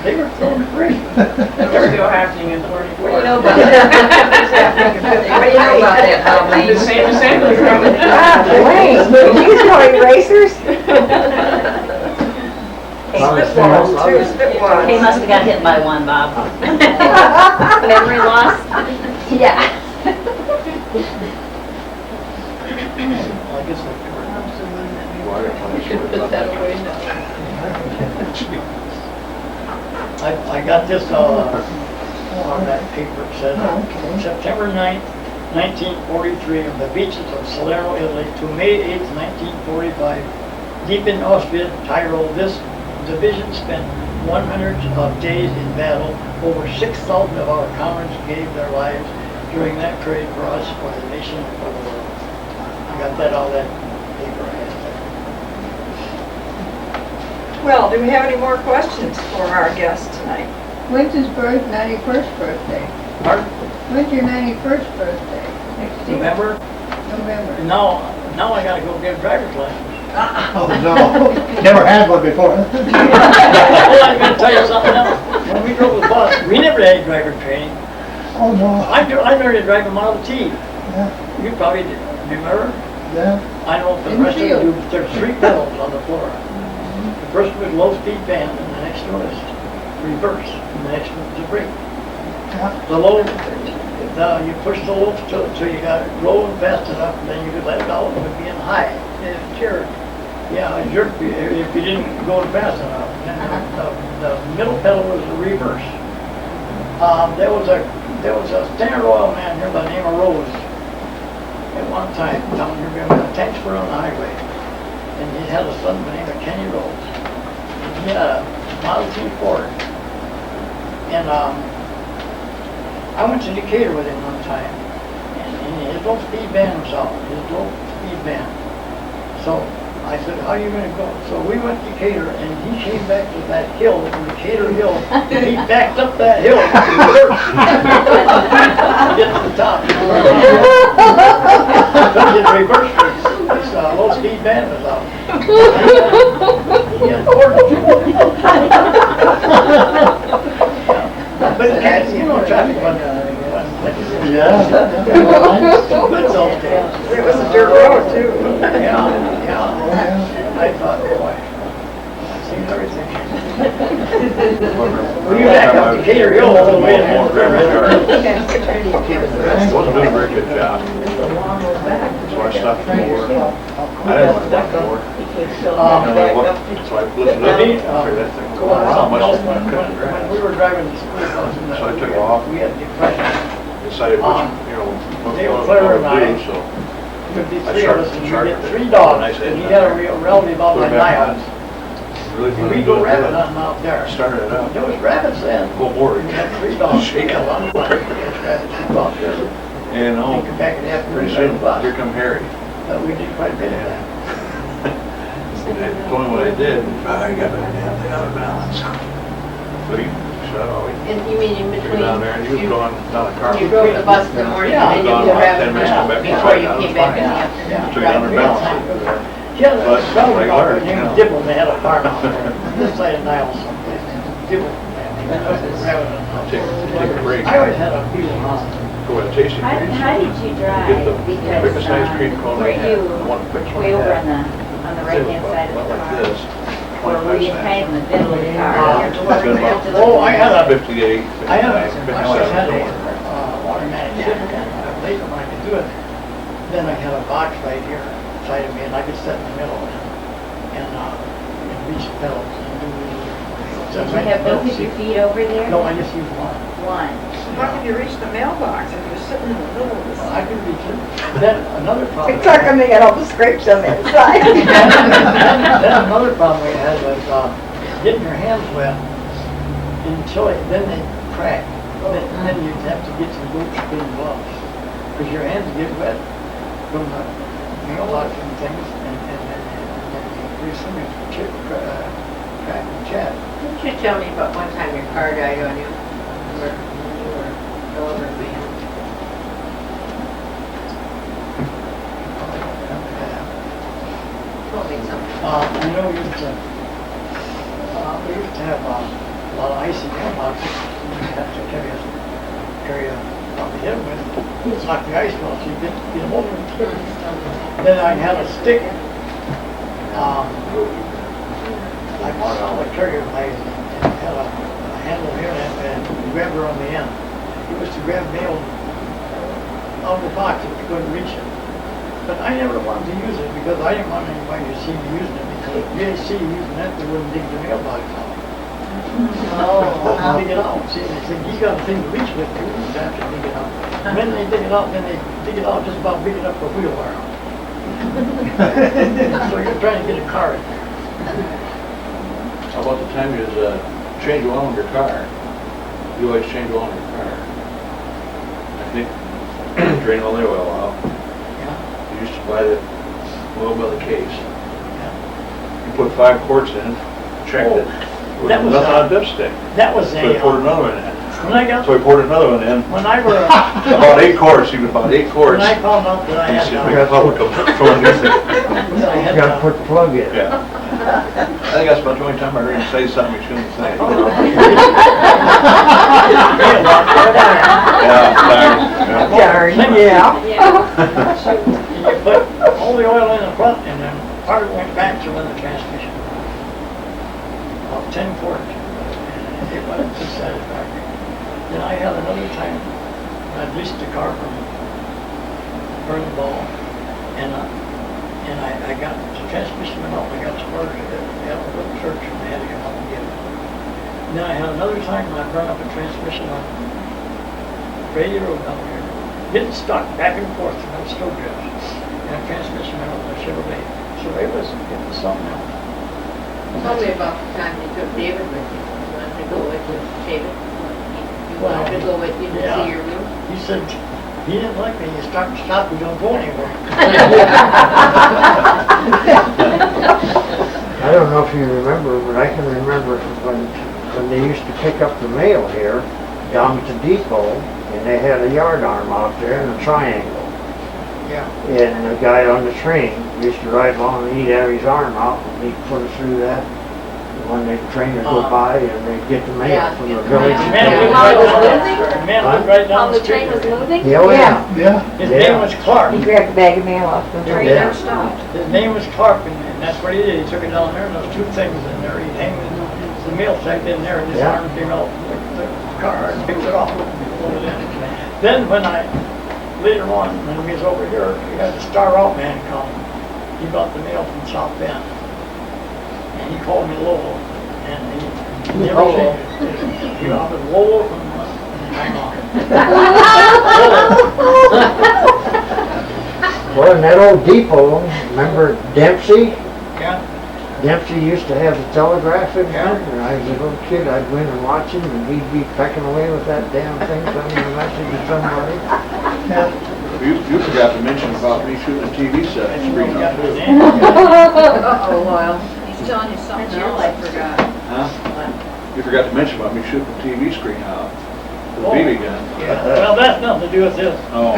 They were throwing erasers. That's still happening in 44. What do you know about that? What do you know about that, Bob Lane? The same assembly room. Wayne, did you throw erasers? Spitballs, too, spitballs. He must have got hit by one, Bob. Memory loss? Yeah. I guess You should put that away now. I got this on that paper. It says, September 9th, 1943, on the beaches of Salerno, Italy, to May 8th, 1945, deep in Austria, Tyrol, this division spent 100 of days in battle. Over 6,000 of our comrades gave their lives during that period for us, for the nation, and for the world. I got that on that paper I had there. Well, do we have any more questions for our guest tonight? When's his 91st birthday? Pardon? When's your 91st birthday? Next year? November? November. Now I gotta go get a driver's license. Oh, no. Never had one before. Well, I'm gonna tell you something else. When we drove the bus, we never had driver training. Oh, no. I learned to drive a Model T. Yeah, You probably did. Remember? yeah. I know for the In the rest of you, field. there's 3 pedals on the floor. The first one is low speed band, and the next one is reverse, and the next one is the brake. The low, you push the low till you got it rolling fast enough, and then you could let it out and it would be in high. Yeah, jerk. Yeah, a jerk if you didn't go fast enough. And the middle pedal was the reverse. There was a Standard Oil man here by the name of Rose. At one time, down here, we had tanks were on the highway, and he had a son by the name of Kenny Rose. And he had a Model T Ford. And I went to Decatur with him one time, and his low speed band was out, his low speed band. So I said, how are you going to go? So we went to Decatur, and he came back to that hill, Decatur Hill. He backed up that hill. Get to the top. His reverse his low speed band was out. He had but you know, traffic wasn't. Yeah. Good those days. It was a dirt road, too. Yeah. I thought, boy, I've seen everything. Well, you back up to Gator Hill all the way to Wasn't doing a very good job. So I stopped for more. I didn't want to walk more. So I lifted up, I figured that thing was going around much, I couldn't drive. When we were driving to school bus, and So I took off. we had depression. Decided which, you know, what Dale I Claire was and gonna I- do, so. There'd be I three of us, sharpened- and we sharpened get it. three dogs, Nice and he and had a real relative out put by it back my on. house. Really And fun we to go do it. rabbit hunting out there. Started it out. There was rabbits then. Full board. We had three dogs. Shake We had a lot of fun. it. Rabbits, we go out there, And we oh, come back in the afternoon, pretty ride soon, the bus. here come Harry. We did quite a bit of that. And he told me what I did, I got that damn thing out of balance. So he shut off. And you mean in He was between? down there and he was going down a car. You drove the bus in the morning Yeah. and then you Gone were about 10 having minutes, come back. before you came back in the Yeah. afternoon. Took it under balance. Yeah, But the fellow like out there ours, named you know. Dibble, they had a farm out there, this side of Niles someplace, named Dibble. Take a break. I always had a feeling on Go at tasting How greens. did you drive? Get the Because, biggest ice cream cone I were had. you I want a picture way of over that. on the right-hand side of Went the like car? this, Or were 25 you cents. kind of in the middle of the car? It's been about Oh, I had a- 58, I had, 59, I always had 57. a automatic shift, and later when I could do it, then I had a box right here beside of me, and I could sit in the middle and reach the pedals. Did you have both of your feet over there? No, I just used one. One. How could you reach the mailbox if you're sitting in the middle of Well, this? I could reach it. Then another problem. It took him to get all the scrapes on the inside. Then another problem we had was getting your hands wet until then they crack. Then you'd have to get some boots and gloves because your hands get wet from the mailbox and things, and pretty soon it's crack and chat. Didn't you tell me about one time your car died on you? When you were delivering mail? Told me something. You know, we used to have a lot of icy mailboxes. We had to carry a head with it, knock the ice off, so you get them over. Then I had a stick. I bought all the carrier bags and had a handle here and a grabber on the end. It was to grab mail out of the box if you couldn't reach it. But I never wanted to use it because I didn't want anybody to see me using it, because if they see you using that, they wouldn't dig the mailbox out. Oh. Dig it out. See, they said, you got a thing to reach with, you don't have to dig it out. And when they dig it out, then they dig it out just about big enough for a wheel bar. So you're trying to get a car in there. How about the time you change oil in your car? You always change oil in your car. I think, drain all the oil out. Yeah. You used to buy the oil by the case. Yeah. You put 5 quarts in, checked it. There that was was, nothing on dipstick. That was So he poured a, another one in. when I got, So he poured another one in. when I were, About 8 quarts, he was about 8 when quarts. I found out that I You had, see a big puddle come from underneath it. that I You had, gotta put the plug in. Yeah. I think that's about the only time I heard him say something he shouldn't say. Yeah, Darn, yeah. and you put all the oil in the front, and then part of it went back to run the transmission. About 10 quarts. And it wasn't so satisfactory. Then I had another time, I leased a car from Ball, and I got the transmission went out, I got started at a little church, and I had to come out and get it. And then I had another time when I brought up a transmission on Brady Road down here, getting stuck back and forth from those stove jobs. And a transmission went out in the Chevrolet. So it was something else. Tell me about the time you took David with you. You wanted to go with you, David? You wanted to go with you to Yeah. see your room? He said, he didn't like me, you start and stop, you don't go anywhere. I don't know if you remember, but I can remember when they used to pick up the mail here down at the depot, and they had a yard arm out there and a triangle. Yeah. And the guy on the train used to ride along and he'd have his arm out and he'd put it through that. When the train would go by and they'd get the mail Yeah, from get the the village. mail. The man lived How right it was down, moving? the man lived right down How the the street. train was moving? Yeah, oh, yeah. Yeah. His name was Clark. He grabbed a bag of mail off the train. Yeah. Never stopped. His name was Clark, and that's what he did. He took it down there, and those 2 things in there. He'd hang the mail sack in there, and his Yeah. arm came out the car and picked it off. Then when I later on, when we was over here, we had the Star Route man come. He brought the mail from South Bend. And he called me Lowell. And he never changed it. He was Lowell from, hang on. Well, in that old depot, remember Dempsey? Yeah. Dempsey used to have the telegraph in there, Yeah. and I was a little kid, I'd go in and watch him, and he'd be pecking away with that damn thing, sending a message to somebody. You forgot to mention about me shooting a TV set And at you Spring got too. the Uh-oh, Lyle. He's telling you something else I forgot. Huh? You forgot to mention about me shooting a TV screen out with a BB gun. Yeah, well, that's nothing to do with this. Oh.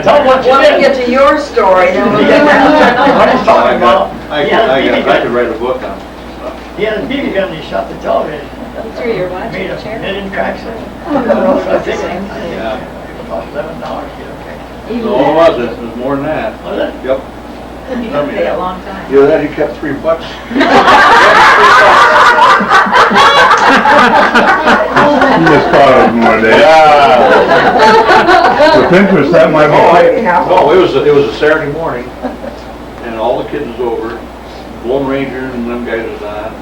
Tell what you When we did. get to your story, then we'll get I was talking about, I he had a BB could gun. write a book on it. He had a BB gun and he shot the television. Through your watch Made a chair? million cracks in it. I think it cost $11 to get okay. No, it wasn't, it was more than that. Was it? Yep. You Tell me pay a that. long time. You know that, he kept $3. You just thought it was more than that. With interest, that might be. No, it was a Saturday morning, and all the kids was over, Lone Ranger and them guys was on.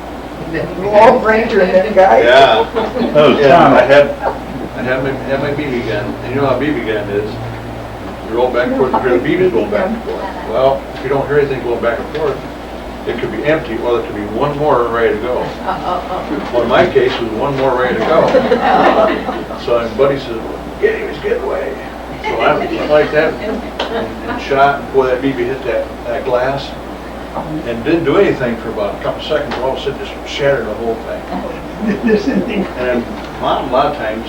Lone Ranger and them guys. Yeah. That was Yeah, Tom. I had my BB gun, and you know how a BB gun is. You roll back and forth, you hear the BBs going back and forth. Well, if you don't hear anything going back and forth, it could be empty, or there could be one more ready to go. Well, in my case, it was one more ready to go. So my buddy says, get him, he's getting away. So I went like that and shot, and boy, that BB hit that glass and didn't do anything for about a couple seconds, all of a sudden just shattered the whole thing. And Mom, a lot of times,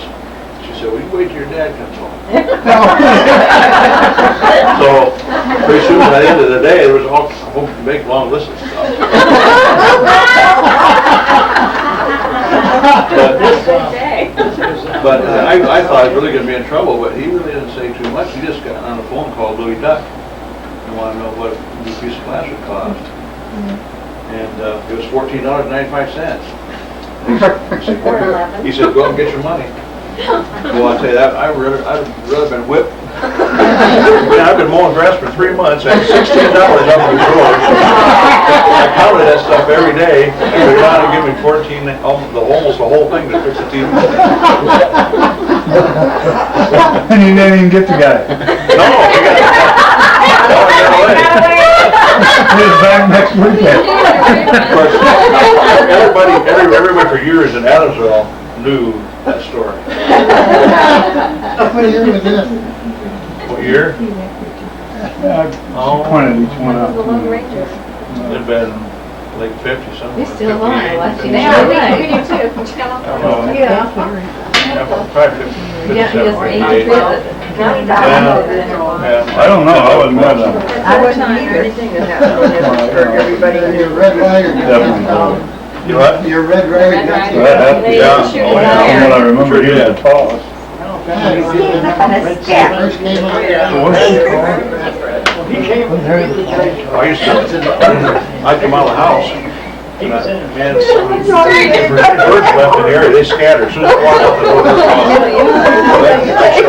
she said, well, you wait till your dad comes home. So, pretty soon, by the end of the day, there was all, I hope you make long list of stuff. But I thought I was really gonna be in trouble, but he really didn't say too much. He just got on the phone, called Louis Duck, and wanted to know what a new piece of glass would cost. And it was $14.95. He said, go out and get your money. Well, I'll tell you that, I'd rather been whipped. I've been mowing grass for 3 months, I had $16 up in the drawer. I counted that stuff every day, and they wanted to give me 14, almost the whole thing to fix the TV. And you didn't even get the guy. No, he got away. He's back next weekend. Of course, everybody for years in Adamsville knew that story. What year was this? What year? Pointed each one out. The Lone Ranger. It'd been late 50 somewhere. He's still alive, 58, watching 59. that. We do too. We just got off. I don't know. Yeah. Probably 50, Yeah, he 57, just aged 58. with it. I don't know, I wasn't there then. I wasn't either. Anything that happened in Edwardsburg, everybody Your knew. red rider. Definitely. You what? Your red rider. Red got you. Rider. That, They yeah, didn't shoot oh, it yeah, out. from what I remember, he was the tallest. First came on. He came, I used to, I'd come out of the house, and birds left in the area, they scatter, as soon as I walk out the door, they're gone.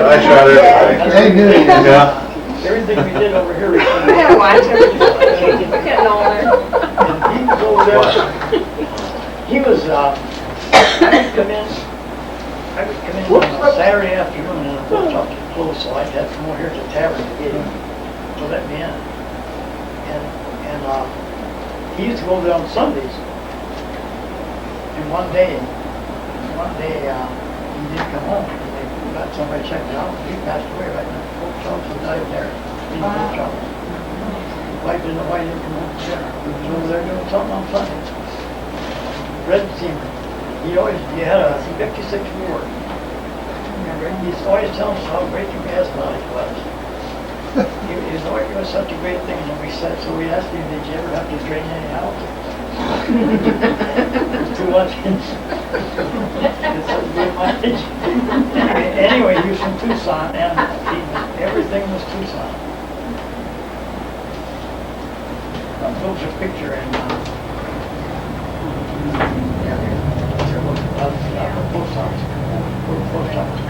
I shot everything. Hey, good. Yeah. everything we did over here. Yeah, watch him. We're getting older. And he was over there, he was, I would come in on a Saturday afternoon and the post office was closed, so I'd have to come over here to the tavern to get him, to let me in. And he used to go there on Sundays. And one day, he didn't come home. They got somebody checked out, he passed away right in the post office, and died there in the post office. His wife didn't know why he didn't come home for dinner. He was over there doing something on Sunday. Red Seaman. He had a 56 Ford. He's always telling us how great your gas mileage was. It was such a great thing, and we said, so we asked him, did you ever have to drain any houses? Too much. It's such great mileage. Anyway, he was from Tucson, and everything was Tucson. There's a picture in, post office. Post office.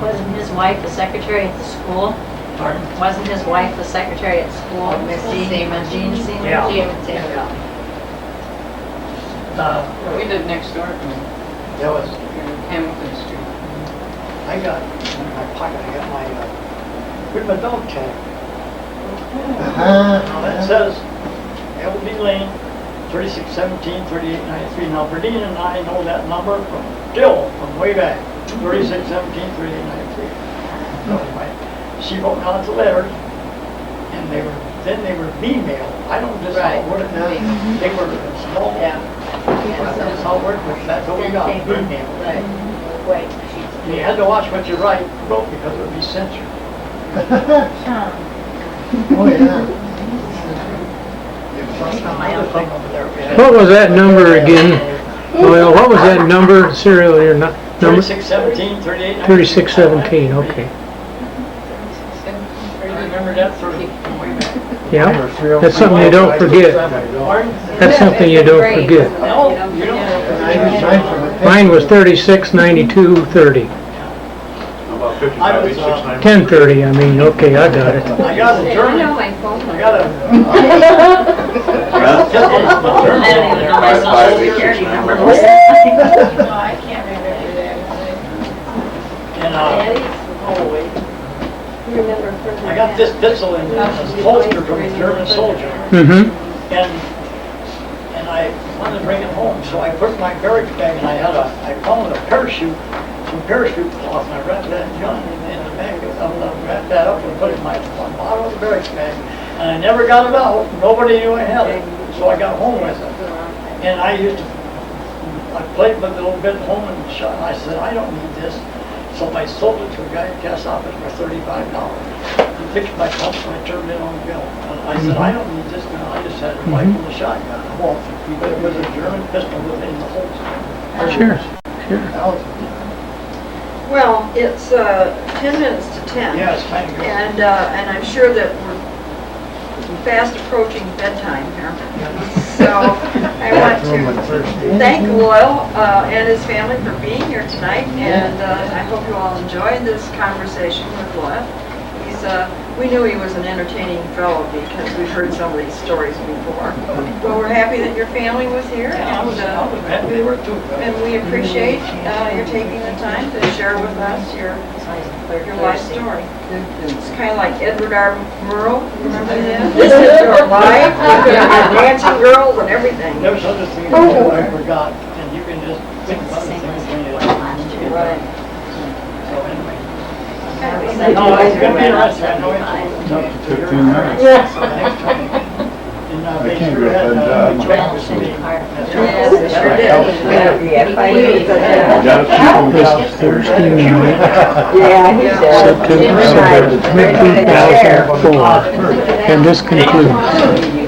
Wasn't his wife the secretary at the school? Pardon? Wasn't his wife the secretary at school? Miss Seaman. Jean Seaman? Yeah. We live next door to him, That was, Hamilton Street. I got, in my pocket, I got my, with my dog tag. now that says LB Lane, 3617, 3893. Now Berdine and I know that number from way back, 3617, 3893. So anyway, she wrote down the letters, and they were B-mail. I don't just know what it is. They were small. Yeah. That's how it worked, but that's what we got, B-mail. Right. Wait. You had to watch what you wrote because it would be censored. Oh, yeah. Another thing over there, we had What was that number again? Well, what was that number, serial or not? Number 3617, 3893. 3617, okay. I remember that from way back. Yeah, that's something you don't forget. Pardon? That's something you don't forget. No, you don't. Mine was 369230. About 55, I was, 869. 1030, I mean, okay, I got it. I got a I German, know my phone. I got a. I don't even know my social security number. No, I can't remember that. And, Remember I got this pistol in this holster from a German soldier, Mm-hmm. and I wanted to bring it home, so I put my barracks bag, and I found a parachute, some parachute cloth, and I wrapped that gun in the bag, I wrapped that up and put it in my bottom of the barracks bag, and I never got it out, nobody knew I had it, so I got home with it. And I played with it a little bit at home and shot, and I said, I don't need this. So I sold it to a guy at gas office for $35. He fixed my pump and I turned it on the bill. And I said, I don't need this now, I just had a rifle and a shotgun. Well, but it was a German pistol within the holster. Sure, sure. Well, it's 10 minutes to 10. Yeah, it's time to go. And I'm sure that we're fast approaching bedtime here. So I want to thank Loyal and his family for being here tonight, and I hope you all enjoyed this conversation with Loyal. We knew he was an entertaining fellow because we've heard some of these stories before. Well, we're happy that your family was here, I was happy they were too. and we appreciate your taking the time to share with us your life story. It's kind of like Edward R. Murrow, remember that? This is your life, dancing girls and everything. There was other things that I forgot, and you can just think about the things when you Right. So anyway. No, it's gonna be interesting, I know it's up to 15 minutes. Next time. And they can't sure do a had, bad job. job with me. Yes, they sure did. Yeah, 5 minutes. Got a few This house Thursday night, Yeah, he said. September 7th, 2004. And this concludes.